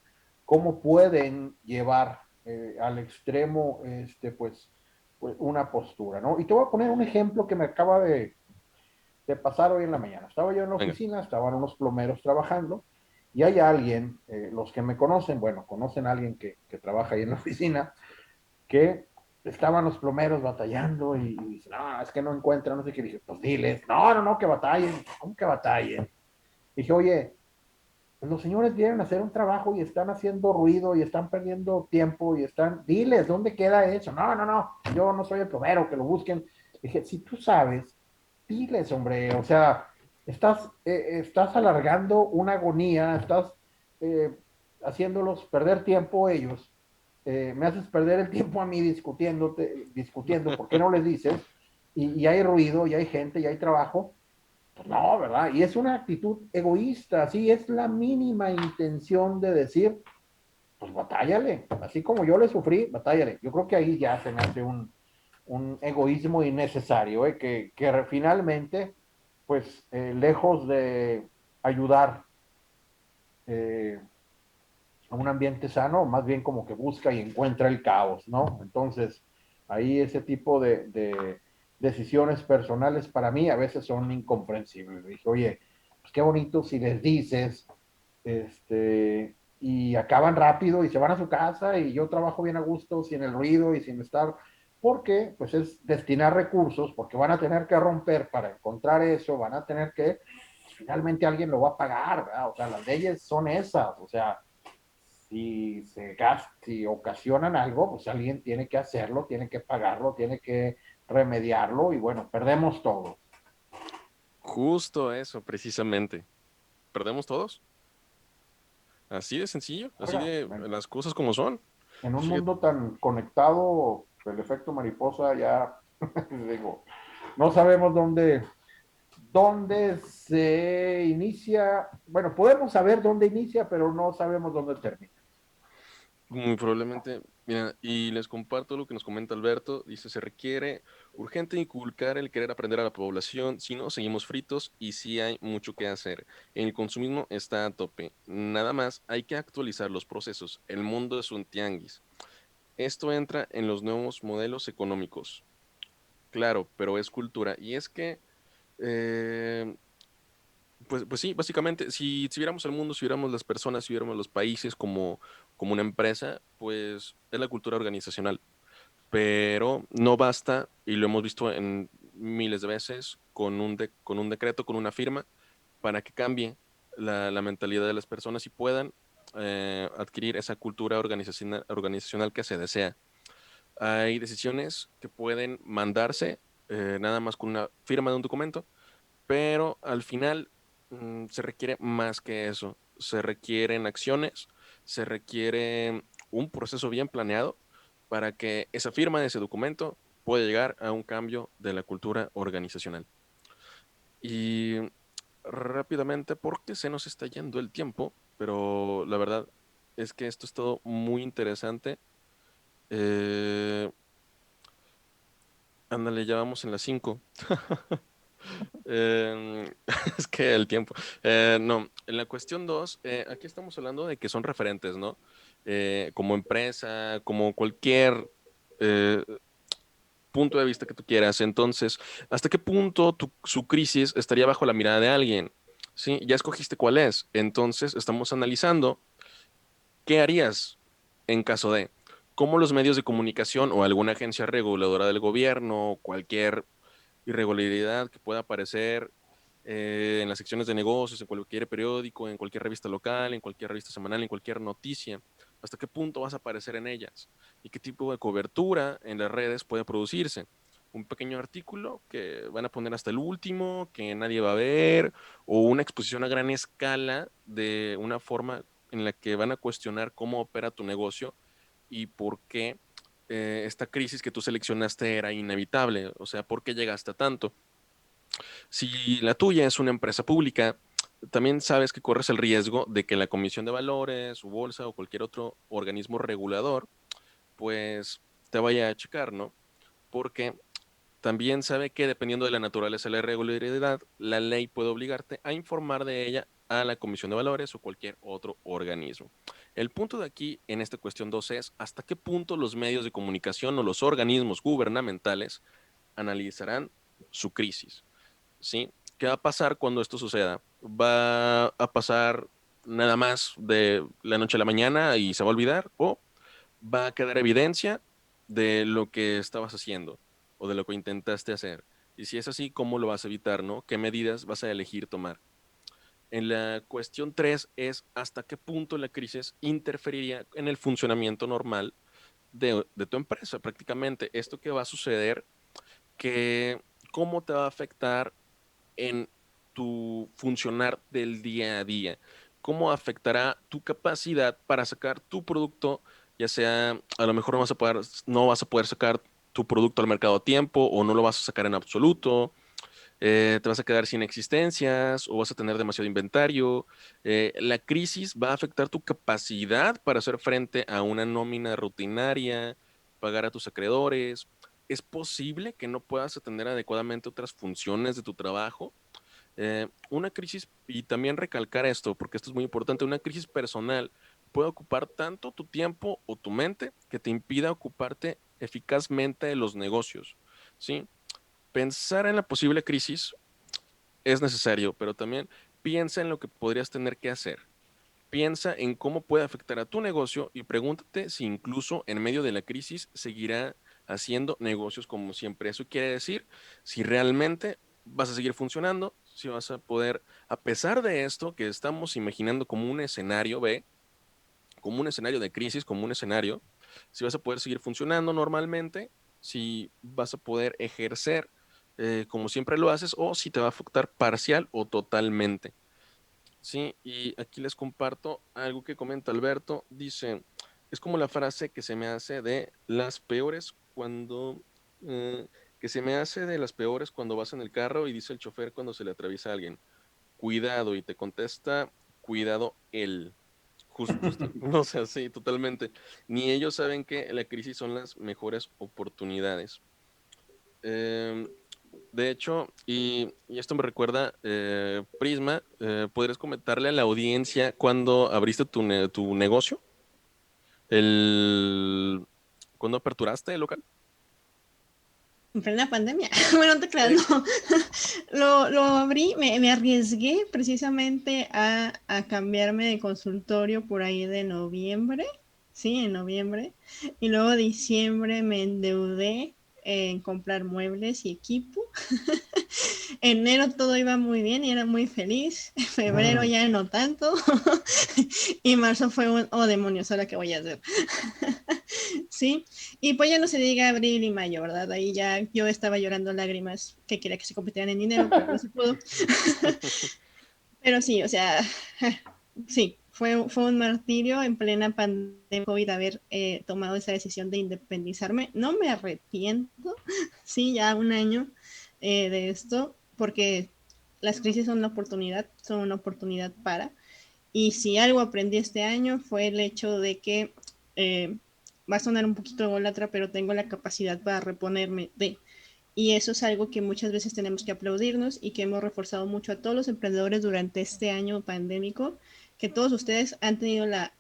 pueden llevar al extremo, pues una postura, ¿no? Y te voy a poner un ejemplo que me acaba de pasar hoy en la mañana. Estaba yo en la Venga. oficina, estaban unos plomeros trabajando y hay alguien, los que me conocen, bueno, conocen a alguien que trabaja ahí en la oficina, que estaban los plomeros batallando y dicen, no, es que no encuentran, no sé qué. Dije, pues diles, no, no, no, que batallen. ¿Cómo que batallen? Dije, oye, pues los señores vienen a hacer un trabajo y están haciendo ruido y están perdiendo tiempo y están, diles, ¿dónde queda eso? No, no, no, yo no soy el plomero, que lo busquen. Dije, si tú sabes, diles, hombre, o sea, estás alargando una agonía, estás eh, haciéndolos perder tiempo ellos, me haces perder el tiempo a mí discutiendo, ¿por qué no les dices? Y hay ruido, y hay gente, y hay trabajo, pues no, ¿verdad? Y es una actitud egoísta, sí, es la mínima intención de decir, pues batállale, así como yo le sufrí, batállale. Yo creo que ahí ya se me hace un egoísmo innecesario, que finalmente, pues lejos de ayudar eh, a un ambiente sano, más bien como que busca y encuentra el caos, ¿no? Entonces, ahí ese tipo de decisiones personales para mí a veces son incomprensibles. Dije, oye, pues qué bonito si les dices, y acaban rápido y se van a su casa y yo trabajo bien a gusto, sin el ruido y sin estar, porque pues es destinar recursos, porque van a tener que romper para encontrar eso, van a tener que, pues, finalmente alguien lo va a pagar, ¿verdad? O sea, las leyes son esas, o sea, si ocasionan algo, pues alguien tiene que hacerlo, tiene que pagarlo, tiene que remediarlo y bueno, perdemos todo. Justo eso, precisamente. ¿Perdemos todos? Así de sencillo, así Oiga, de las cosas como son. en un Fíjate, mundo tan conectado, el efecto mariposa ya, digo, no sabemos dónde se inicia, bueno, podemos saber dónde inicia, pero no sabemos dónde termina. muy probablemente, mira, y les comparto lo que nos comenta Alberto. Dice, se requiere urgente inculcar el querer aprender a la población, si no, seguimos fritos y sí hay mucho que hacer. El consumismo está a tope. Nada más, hay que actualizar los procesos. El mundo es un tianguis. Esto entra en los nuevos modelos económicos. Claro, pero es cultura. Y es que, eh, pues sí, básicamente, si viéramos el mundo, si viéramos las personas, si viéramos los países como una empresa, pues es la cultura organizacional. Pero no basta, y lo hemos visto en miles de veces, con un decreto, con una firma, para que cambie la mentalidad de las personas y puedan adquirir esa cultura organizacional que se desea. Hay decisiones que pueden mandarse nada más con una firma de un documento, pero al final se requiere más que eso. Se requieren acciones, se requiere un proceso bien planeado para que esa firma de ese documento pueda llegar a un cambio de la cultura organizacional. Y rápidamente, porque se nos está yendo el tiempo, pero la verdad es que esto es todo muy interesante Eh, ándale, ya vamos en las 5. Es que el tiempo. No, en la cuestión 2, aquí estamos hablando de que son referentes, ¿no? Como empresa, como cualquier eh, punto de vista que tú quieras. Entonces, ¿hasta qué punto su crisis estaría bajo la mirada de alguien? ¿Sí? Ya escogiste cuál es. Entonces, estamos analizando qué harías en caso de cómo los medios de comunicación o alguna agencia reguladora del gobierno, cualquier irregularidad que pueda aparecer en las secciones de negocios, en cualquier periódico, en cualquier revista local, en cualquier revista semanal, en cualquier noticia, hasta qué punto vas a aparecer en ellas y qué tipo de cobertura en las redes puede producirse. Un pequeño artículo que van a poner hasta el último, que nadie va a ver, o una exposición a gran escala de una forma en la que van a cuestionar cómo opera tu negocio y por qué esta crisis que tú seleccionaste era inevitable, o sea, ¿por qué llegaste a tanto? Si la tuya es una empresa pública, también sabes que corres el riesgo de que la Comisión de Valores, su bolsa o cualquier otro organismo regulador, pues te vaya a checar, ¿no? Porque también sabe que dependiendo de la naturaleza de la irregularidad, la ley puede obligarte a informar de ella a la Comisión de Valores o cualquier otro organismo. El punto de aquí en esta cuestión 2 es hasta qué punto los medios de comunicación o los organismos gubernamentales analizarán su crisis. ¿Sí? ¿Qué va a pasar cuando esto suceda? ¿Va a pasar nada más de la noche a la mañana y se va a olvidar? ¿O va a quedar evidencia de lo que estabas haciendo o de lo que intentaste hacer? Y si es así, ¿cómo lo vas a evitar, no? ¿Qué medidas vas a elegir tomar? En la cuestión 3 es hasta qué punto la crisis interferiría en el funcionamiento normal de tu empresa. Prácticamente esto que va a suceder, que cómo te va a afectar en tu funcionar del día a día. ¿Cómo afectará tu capacidad para sacar tu producto? Ya sea, a lo mejor no vas a poder sacar tu producto al mercado a tiempo o no lo vas a sacar en absoluto. Te vas a quedar sin existencias o vas a tener demasiado inventario. La crisis va a afectar tu capacidad para hacer frente a una nómina rutinaria, pagar a tus acreedores. Es posible que no puedas atender adecuadamente otras funciones de tu trabajo. Una crisis, y también recalcar esto, porque esto es muy importante, una crisis personal puede ocupar tanto tu tiempo o tu mente que te impida ocuparte eficazmente de los negocios, ¿sí? Pensar en la posible crisis es necesario, pero también piensa en lo que podrías tener que hacer. Piensa en cómo puede afectar a tu negocio y pregúntate si incluso en medio de la crisis seguirá haciendo negocios como siempre. Eso quiere decir si realmente vas a seguir funcionando, si vas a poder, a pesar de esto que estamos imaginando como un escenario B, como un escenario de crisis, como un escenario, si vas a poder seguir funcionando normalmente, si vas a poder ejercer como siempre lo haces o si te va a afectar parcial o totalmente. Sí, y aquí les comparto algo que comenta Alberto. Dice, es como la frase que se me hace de las peores eh, que se me hace de las peores cuando vas en el carro y dice el chofer cuando se le atraviesa a alguien, cuidado, y te contesta, cuidado él. Justo, no sé, sí, totalmente. Ni ellos saben que la crisis son las mejores oportunidades. Em, de hecho, y esto me recuerda, Prisma, ¿podrías comentarle a la audiencia cuando abriste tu negocio? El, ¿Cuándo aperturaste el local? En plena pandemia. Bueno, no te creas, Eh, no. Lo abrí, me arriesgué precisamente a cambiarme de consultorio por ahí de noviembre. Sí, en noviembre. Y luego diciembre me endeudé en comprar muebles y equipo. Enero todo iba muy bien y era muy feliz. Febrero Mm. ya no tanto. Y marzo fue un, oh demonios, ¿ahora qué voy a hacer? Sí, y pues ya no se diga abril y mayo, ¿verdad? Ahí ya yo estaba llorando lágrimas que quería que se convirtieran en dinero, pero no se pudo. Pero sí, o sea, sí, fue un martirio en plena pandemia COVID haber tomado esa decisión de independizarme. No me arrepiento, sí, ya un año de esto, porque las crisis son una oportunidad para. Y si algo aprendí este año fue el hecho de que va a sonar un poquito ególatra, pero tengo la capacidad para reponerme de. Y eso es algo que muchas veces tenemos que aplaudirnos y que hemos reforzado mucho a todos los emprendedores durante este año pandémico, que todos ustedes han tenido la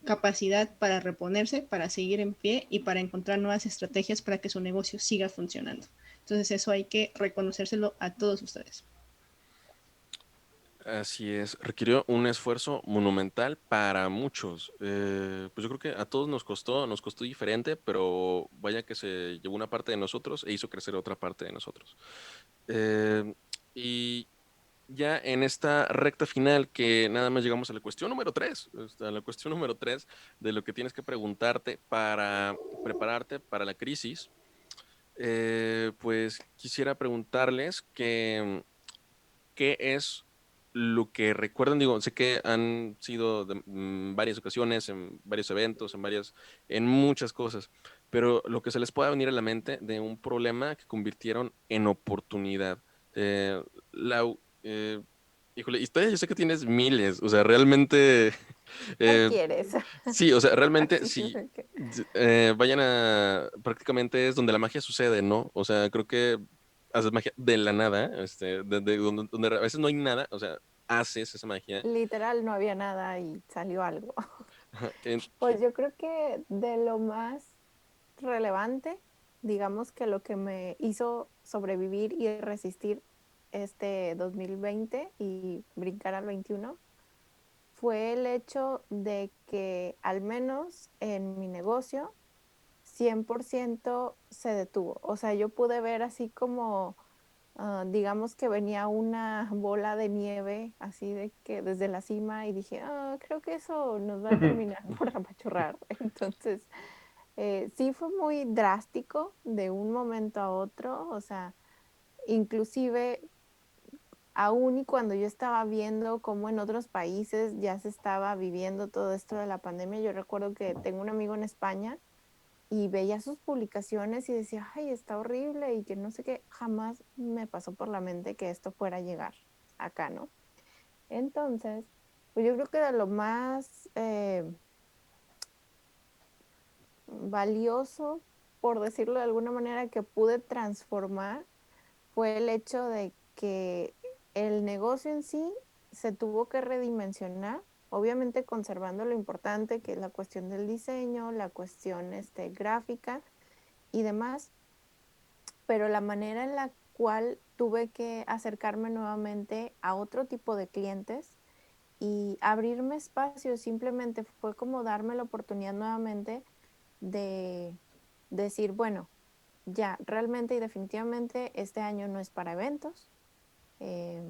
capacidad para reponerse, para seguir en pie y para encontrar nuevas estrategias para que su negocio siga funcionando. Entonces eso hay que reconocérselo a todos ustedes. Así es, requirió un esfuerzo monumental para muchos. Pues yo creo que a todos nos costó diferente, pero vaya que se llevó una parte de nosotros e hizo crecer otra parte de nosotros. Eh, y ya en esta recta final, que nada más llegamos a la cuestión número 3, a la cuestión número 3 de lo que tienes que preguntarte para prepararte para la crisis, pues quisiera preguntarles qué es lo que recuerdan. Digo, sé que han sido de varias ocasiones, en varios eventos, en muchas cosas, pero lo que se les pueda venir a la mente de un problema que convirtieron en oportunidad. Lau, híjole, historias yo sé que tienes miles, o sea, realmente, ¿Qué eh, quieres? sí, o sea, realmente Así sí. de que- Vayan a, prácticamente es donde la magia sucede, ¿no? O sea, creo que haces magia de la nada, de donde a veces no hay nada, o sea, haces esa magia. Literal no había nada y salió algo. En- Pues yo creo que de lo más relevante, digamos que lo que me hizo sobrevivir y resistir este 2020 y brincar al 21 fue el hecho de que al menos en mi negocio 100% se detuvo. O sea, yo pude ver así como, digamos que venía una bola de nieve, así de que desde la cima y dije, creo que eso nos va a terminar por apachurrar. Entonces, sí fue muy drástico de un momento a otro, o sea, inclusive aún y cuando yo estaba viendo cómo en otros países ya se estaba viviendo todo esto de la pandemia, yo recuerdo que tengo un amigo en España y veía sus publicaciones y decía, ay, está horrible y que no sé qué, jamás me pasó por la mente que esto fuera a llegar acá, ¿no? Entonces, pues yo creo que de lo más valioso, por decirlo de alguna manera, que pude transformar fue el hecho de que el negocio en sí se tuvo que redimensionar, obviamente conservando lo importante que es la cuestión del diseño, la cuestión gráfica y demás, pero la manera en la cual tuve que acercarme nuevamente a otro tipo de clientes y abrirme espacio simplemente fue como darme la oportunidad nuevamente de decir, bueno, ya realmente y definitivamente este año no es para eventos. eh,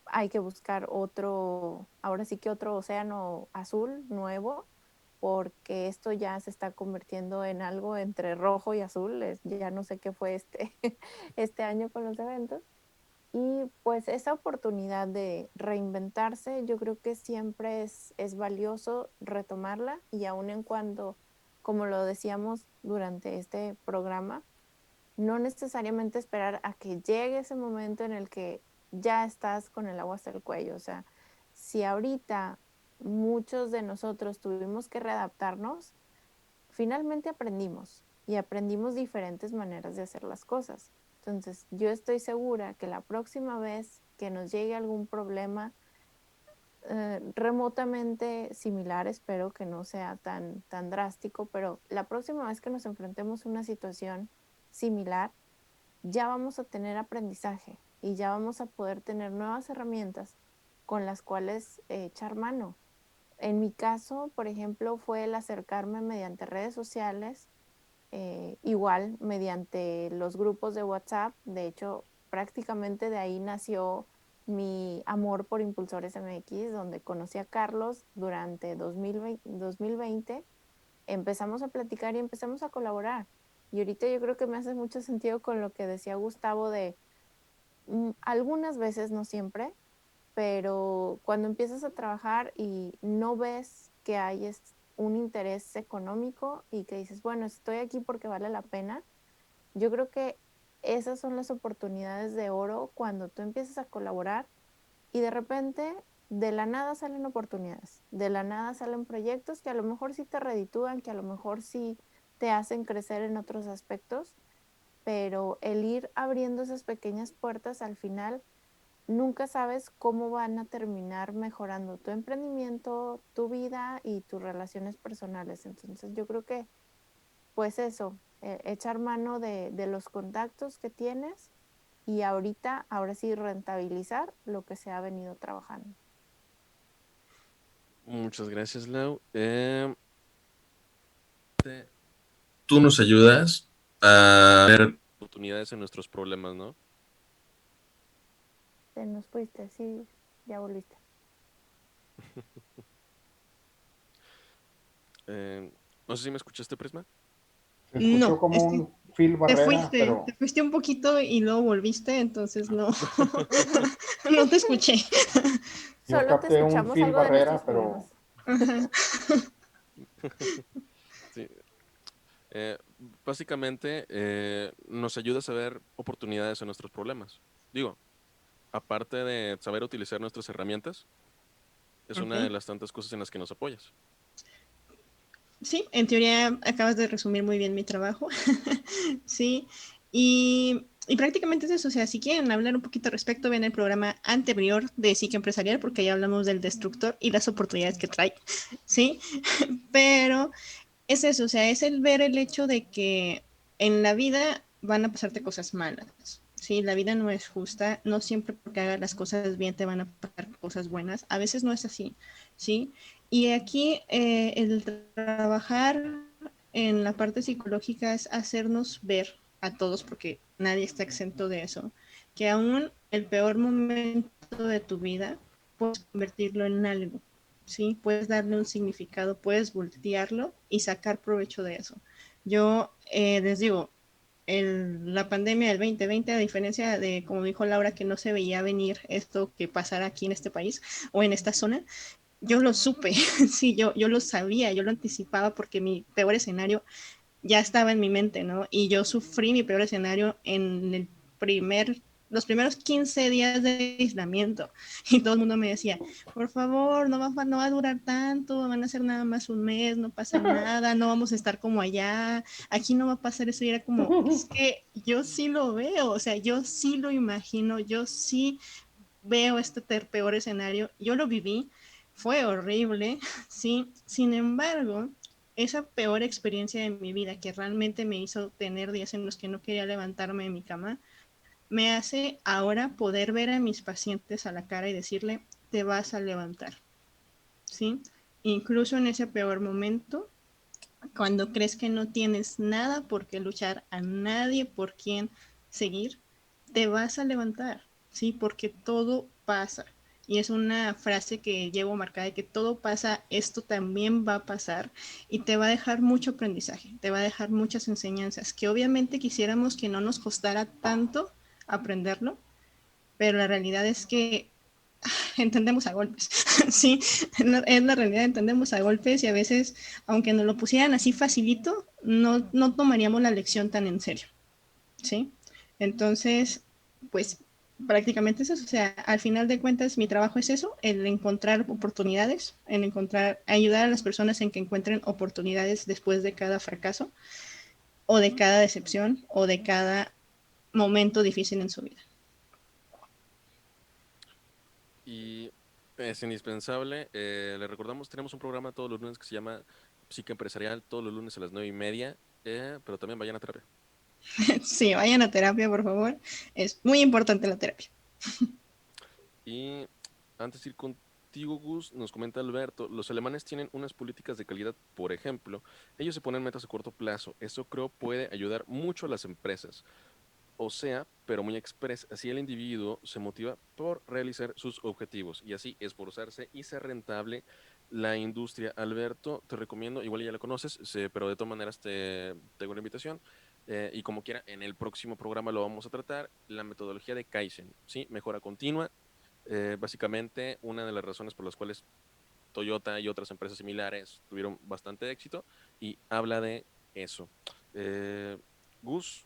Hay que buscar otro, ahora sí que otro océano azul nuevo, porque esto ya se está convirtiendo en algo entre rojo y azul. Ya no sé qué fue este año con los eventos. Y pues esa oportunidad de reinventarse, yo creo que siempre es valioso retomarla y aun en cuando, como lo decíamos durante este programa, no necesariamente esperar a que llegue ese momento en el que ya estás con el agua hasta el cuello. O sea, si ahorita muchos de nosotros tuvimos que readaptarnos, finalmente aprendimos y aprendimos diferentes maneras de hacer las cosas. Entonces, yo estoy segura que la próxima vez que nos llegue algún problema remotamente similar, espero que no sea tan drástico, pero la próxima vez que nos enfrentemos a una situación similar, ya vamos a tener aprendizaje y ya vamos a poder tener nuevas herramientas con las cuales echar mano. En mi caso, por ejemplo, fue el acercarme mediante redes sociales, igual mediante los grupos de WhatsApp. De hecho, prácticamente de ahí nació mi amor por Impulsores MX, donde conocí a Carlos durante 2020. Empezamos a platicar y empezamos a colaborar. Y ahorita yo creo que me hace mucho sentido con lo que decía Gustavo de algunas veces, no siempre, pero cuando empiezas a trabajar y no ves que hay un interés económico y que dices, bueno, estoy aquí porque vale la pena, yo creo que esas son las oportunidades de oro cuando tú empiezas a colaborar y de repente de la nada salen oportunidades, de la nada salen proyectos que a lo mejor sí te reditúan, que a lo mejor sí te hacen crecer en otros aspectos, pero el ir abriendo esas pequeñas puertas al final, nunca sabes cómo van a terminar mejorando tu emprendimiento, tu vida y tus relaciones personales. Entonces yo creo que pues eso, echar mano de los contactos que tienes y ahora sí rentabilizar lo que se ha venido trabajando. Muchas gracias, Lau. Tú nos ayudas a ver oportunidades en nuestros problemas, ¿no? Te nos fuiste, sí, ya volviste. Eh, no sé si me escuchaste, Prisma. Se escuchó No, como es que un Phil Barrera, te pero fuiste un poquito y luego volviste, entonces no, no te escuché. yo Solo te capté un escuchamos Phil algo de Barrera, nuestros pero problemas. Ajá. Sí. Eh, Básicamente, nos ayuda a saber oportunidades en nuestros problemas. Digo, aparte de saber utilizar nuestras herramientas, es Ok. una de las tantas cosas en las que nos apoyas. Sí, en teoría acabas de resumir muy bien mi trabajo. Sí, y prácticamente es eso. O sea, si quieren hablar un poquito al respecto, ven el programa anterior de Psique Empresarial, porque ya hablamos del destructor y las oportunidades que trae. Sí, pero es eso. O sea, es el ver el hecho de que en la vida van a pasarte cosas malas. Sí, la vida no es justa, no siempre porque hagas las cosas bien te van a pasar cosas buenas, a veces no es así, ¿sí? Y aquí el trabajar en la parte psicológica es hacernos ver a todos, porque nadie está exento de eso, que aún el peor momento de tu vida puedes convertirlo en algo, ¿sí? Puedes darle un significado, puedes voltearlo y sacar provecho de eso. Yo les digo, la pandemia del 2020, a diferencia de, como dijo Laura, que no se veía venir esto que pasara aquí en este país o en esta zona, yo lo supe, sí, yo lo sabía, yo lo anticipaba porque mi peor escenario ya estaba en mi mente, ¿no? Y yo sufrí mi peor escenario en los primeros 15 días de aislamiento. Y todo el mundo me decía, por favor, no va a durar tanto, van a ser nada más un mes, no pasa nada, no vamos a estar como allá, aquí no va a pasar eso. Y era como, es que yo sí lo veo, o sea, yo sí lo imagino, yo sí veo este peor escenario, yo lo viví, fue horrible, sí, sin embargo, esa peor experiencia de mi vida que realmente me hizo tener días en los que no quería levantarme de mi cama, me hace ahora poder ver a mis pacientes a la cara y decirle, te vas a levantar, ¿sí? Incluso en ese peor momento, cuando crees que no tienes nada por qué luchar, a nadie por quien seguir, te vas a levantar, ¿sí? Porque todo pasa. Y es una frase que llevo marcada de que todo pasa, esto también va a pasar y te va a dejar mucho aprendizaje, te va a dejar muchas enseñanzas, que obviamente quisiéramos que no nos costara tanto aprenderlo, pero la realidad es que entendemos a golpes, sí, es la realidad, entendemos a golpes y a veces, aunque nos lo pusieran así facilito, no tomaríamos la lección tan en serio, ¿sí? Entonces, pues prácticamente es eso, o sea, al final de cuentas mi trabajo es eso, el encontrar oportunidades, ayudar a las personas en que encuentren oportunidades después de cada fracaso o de cada decepción o de cada momento difícil en su vida. Y es indispensable. Le recordamos, tenemos un programa todos los lunes que se llama Psique Empresarial, todos los lunes a las 9:30, pero también vayan a terapia. Sí, vayan a terapia, por favor, es muy importante la terapia. Y antes de ir contigo, Gus, nos comenta Alberto, los alemanes tienen unas políticas de calidad, por ejemplo, ellos se ponen metas a corto plazo. Eso creo puede ayudar mucho a las empresas. O sea, pero muy express, así el individuo se motiva por realizar sus objetivos y así esforzarse y ser rentable la industria. Alberto, te recomiendo, igual ya lo conoces, pero de todas maneras te hago la invitación. Y como quiera, en el próximo programa lo vamos a tratar, la metodología de Kaizen, ¿sí? Mejora continua. Básicamente, una de las razones por las cuales Toyota y otras empresas similares tuvieron bastante éxito y habla de eso. Eh, Gus,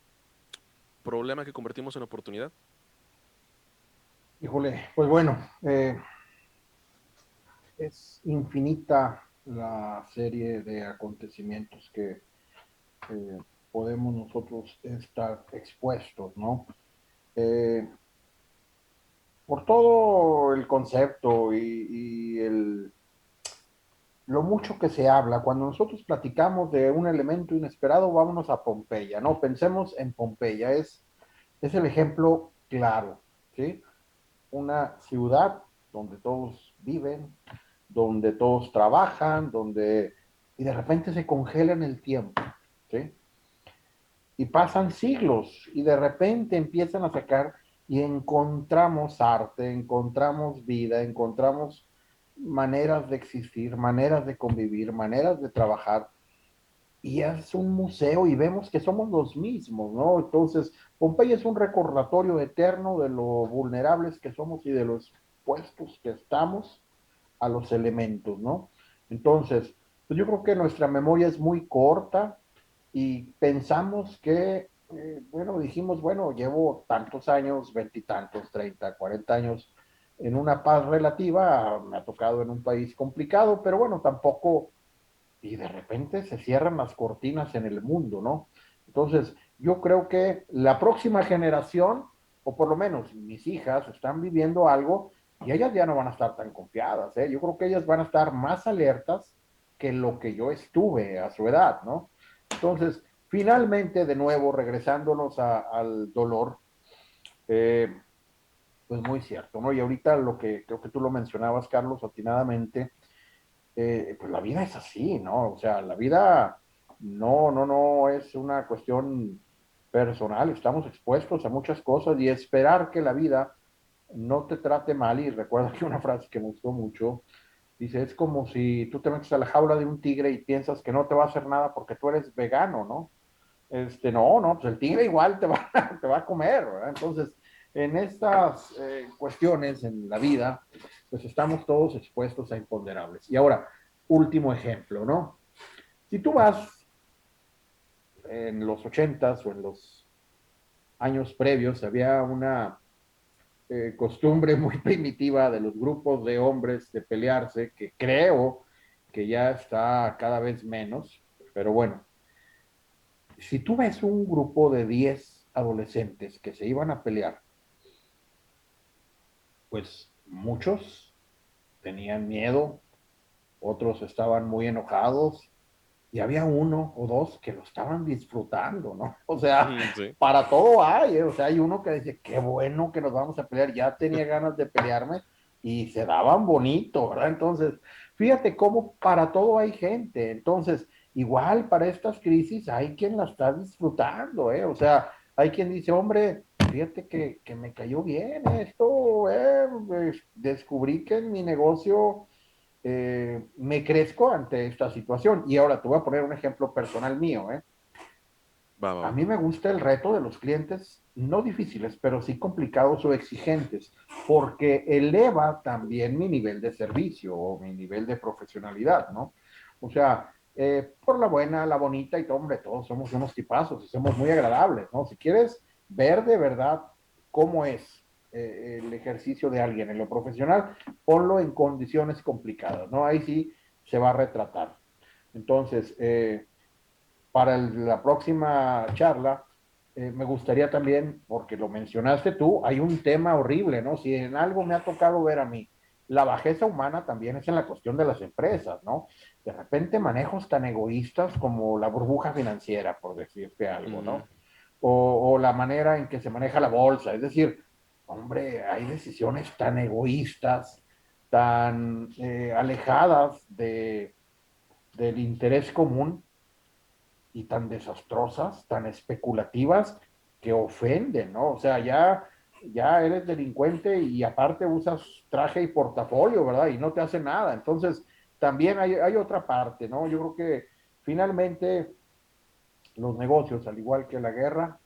problema que convertimos en oportunidad. híjole, pues bueno, es infinita la serie de acontecimientos que podemos nosotros estar expuestos, ¿no? Eh, por todo el concepto lo mucho que se habla, cuando nosotros platicamos de un elemento inesperado, vámonos a Pompeya, ¿no? Pensemos en Pompeya, es el ejemplo claro, ¿sí? Una ciudad donde todos viven, donde todos trabajan, y de repente se congela en el tiempo, ¿sí? Y pasan siglos y de repente empiezan a sacar y encontramos arte, encontramos vida, encontramos maneras de existir, maneras de convivir, maneras de trabajar. Y es un museo y vemos que somos los mismos, ¿no? Entonces, Pompeya es un recordatorio eterno de lo vulnerables que somos y de los puestos que estamos a los elementos, ¿no? Entonces, pues yo creo que nuestra memoria es muy corta y pensamos que, bueno, dijimos, bueno, llevo tantos años, veintitantos, 30, 40 años en una paz relativa, me ha tocado en un país complicado, pero bueno, tampoco, y de repente se cierran las cortinas en el mundo, ¿no? Entonces, yo creo que la próxima generación, o por lo menos mis hijas, están viviendo algo y ellas ya no van a estar tan confiadas, ¿eh? Yo creo que ellas van a estar más alertas que lo que yo estuve a su edad, ¿no? Entonces, finalmente, de nuevo, regresándonos al dolor, eh, pues muy cierto, ¿no? Y ahorita lo que creo que tú lo mencionabas, Carlos, atinadamente, pues la vida es así, ¿no? O sea, la vida no es una cuestión personal, estamos expuestos a muchas cosas y esperar que la vida no te trate mal. Y recuerdo que una frase que me gustó mucho, dice, es como si tú te metes a la jaula de un tigre y piensas que no te va a hacer nada porque tú eres vegano, ¿no? No, pues el tigre igual te va a comer, ¿verdad? Entonces, en estas cuestiones en la vida, pues estamos todos expuestos a imponderables. Y ahora, último ejemplo, ¿no? Si tú vas en los ochentas o en los años previos, había una costumbre muy primitiva de los grupos de hombres de pelearse, que creo que ya está cada vez menos, pero bueno, si tú ves un grupo de 10 adolescentes que se iban a pelear, pues muchos tenían miedo, otros estaban muy enojados y había uno o dos que lo estaban disfrutando, ¿no? O sea, Sí. para todo hay, ¿eh? O sea, hay uno que dice, qué bueno que nos vamos a pelear, ya tenía ganas de pelearme y se daban bonito, ¿verdad? Entonces, fíjate cómo para todo hay gente. Entonces, igual para estas crisis hay quien la está disfrutando, ¿eh? O sea, hay quien dice, hombre, fíjate que me cayó bien esto, descubrí que en mi negocio me crezco ante esta situación. Y ahora te voy a poner un ejemplo personal mío, ¿eh? Va, va, A va. mí me gusta el reto de los clientes, no difíciles, pero sí complicados o exigentes, porque eleva también mi nivel de servicio o mi nivel de profesionalidad, ¿no? O sea, por la buena, la bonita y todo, hombre, todos somos unos tipazos y somos muy agradables, ¿no? Si quieres ver de verdad cómo es el ejercicio de alguien en lo profesional, ponlo en condiciones complicadas, ¿no? Ahí sí se va a retratar. Entonces, para la próxima charla, me gustaría también, porque lo mencionaste tú, hay un tema horrible, ¿no? Si en algo me ha tocado ver a mí, la bajeza humana también es en la cuestión de las empresas, ¿no? De repente manejos tan egoístas como la burbuja financiera, por decirte algo, Ujú. ¿no? O la manera en que se maneja la bolsa, es decir, hombre, hay decisiones tan egoístas, tan alejadas del interés común y tan desastrosas, tan especulativas, que ofenden, ¿no? O sea, ya eres delincuente y aparte usas traje y portafolio, ¿verdad? Y no te hace nada. Entonces, también hay otra parte, ¿no? Yo creo que finalmente los negocios, al igual que la guerra,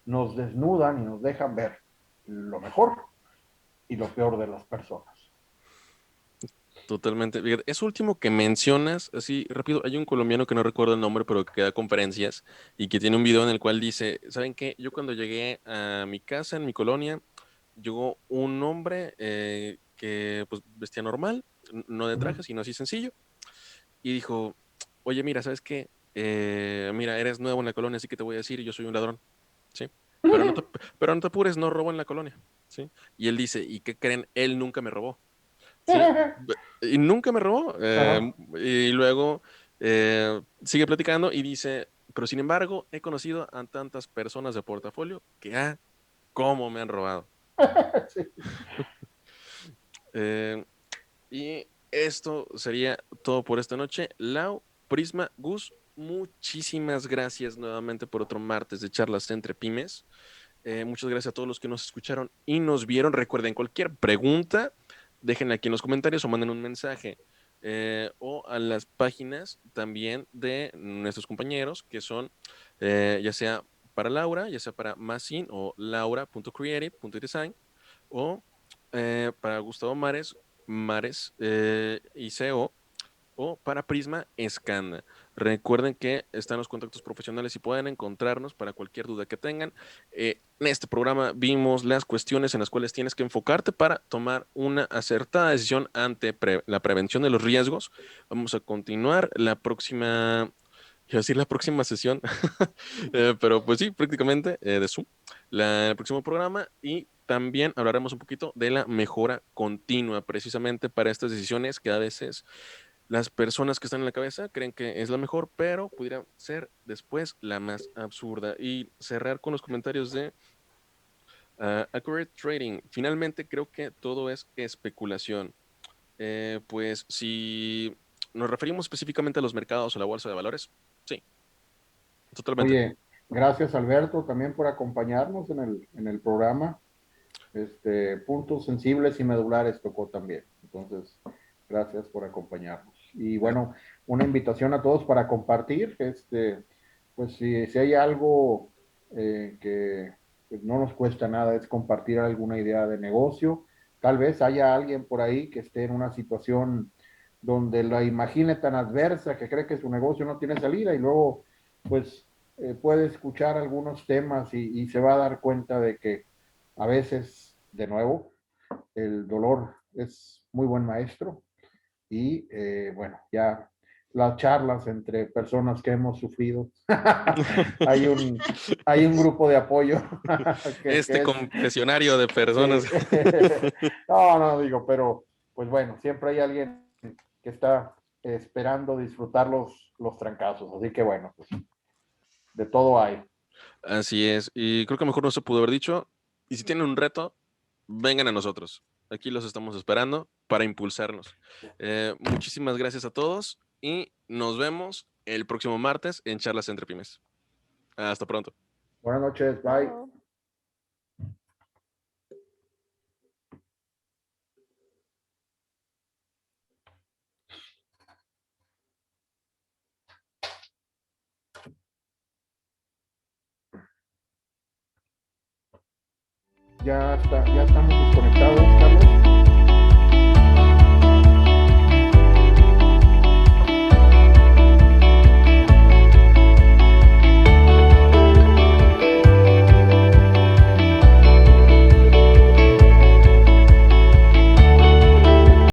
nos desnudan y nos dejan ver lo mejor y lo peor de las personas. Totalmente. Fíjate, eso último que mencionas, así rápido, hay un colombiano que no recuerdo el nombre, pero que da conferencias y que tiene un video en el cual dice, ¿saben qué? Yo cuando llegué a mi casa, en mi colonia, llegó un hombre que pues vestía normal, no de Uh traje, -huh. sino así sencillo, y dijo, oye, mira, ¿sabes qué? mira, eres nuevo en la colonia, así que te voy a decir, yo soy un ladrón, ¿sí? Pero no te apures, no robo en la colonia, ¿sí? Y él dice, ¿y qué creen? Él nunca me robó, ¿sí? Y nunca me robó. Ajá. Y luego sigue platicando y dice, pero sin embargo, he conocido a tantas personas de portafolio que, cómo me han robado. Sí. Eh, y esto sería todo por esta noche. Lau, Prisma, Gus, muchísimas gracias nuevamente por otro martes de charlas entre pymes. Muchas gracias a todos los que nos escucharon y nos vieron. Recuerden, cualquier pregunta, déjenla aquí en los comentarios o manden un mensaje. O a las páginas también de nuestros compañeros, que son ya sea para Laura, ya sea para Masin o laura.creative.design, o para Gustavo Mares ICO, o para Prisma Escanda. Recuerden que están los contactos profesionales y pueden encontrarnos para cualquier duda que tengan. En este programa vimos las cuestiones en las cuales tienes que enfocarte para tomar una acertada decisión ante la prevención de los riesgos. Vamos a continuar la próxima, iba a decir la próxima sesión, pero pues sí, prácticamente de Zoom, el próximo programa, y también hablaremos un poquito de la mejora continua, precisamente para estas decisiones que a veces las personas que están en la cabeza creen que es la mejor, pero pudiera ser después la más absurda. Y cerrar con los comentarios de Accurate Trading. Finalmente creo que todo es especulación. Pues si nos referimos específicamente a los mercados o la bolsa de valores, sí, totalmente. Oye, gracias Alberto también por acompañarnos en el programa. Puntos sensibles y medulares tocó también. Entonces, gracias por acompañarnos. Y bueno, una invitación a todos para compartir. Pues si hay algo que pues, no nos cuesta nada, es compartir alguna idea de negocio. Tal vez haya alguien por ahí que esté en una situación donde la imagine tan adversa que cree que su negocio no tiene salida y luego, pues, puede escuchar algunos temas y se va a dar cuenta de que a veces, de nuevo, el dolor es muy buen maestro y bueno, ya las charlas entre personas que hemos sufrido, hay un, hay un grupo de apoyo Este que es, confesionario de personas. sí, no, no digo, pero pues bueno, siempre hay alguien que está esperando disfrutar los trancazos, así que bueno, pues de todo hay. Así es. Y creo que mejor no se pudo haber dicho. Y si tienen un reto, vengan a nosotros. Aquí los estamos esperando para impulsarnos. Muchísimas gracias a todos y nos vemos el próximo martes en Charlas entre Pymes. Hasta pronto. Buenas noches, bye. Chao. Ya está, ya estamos desconectados, Carlos.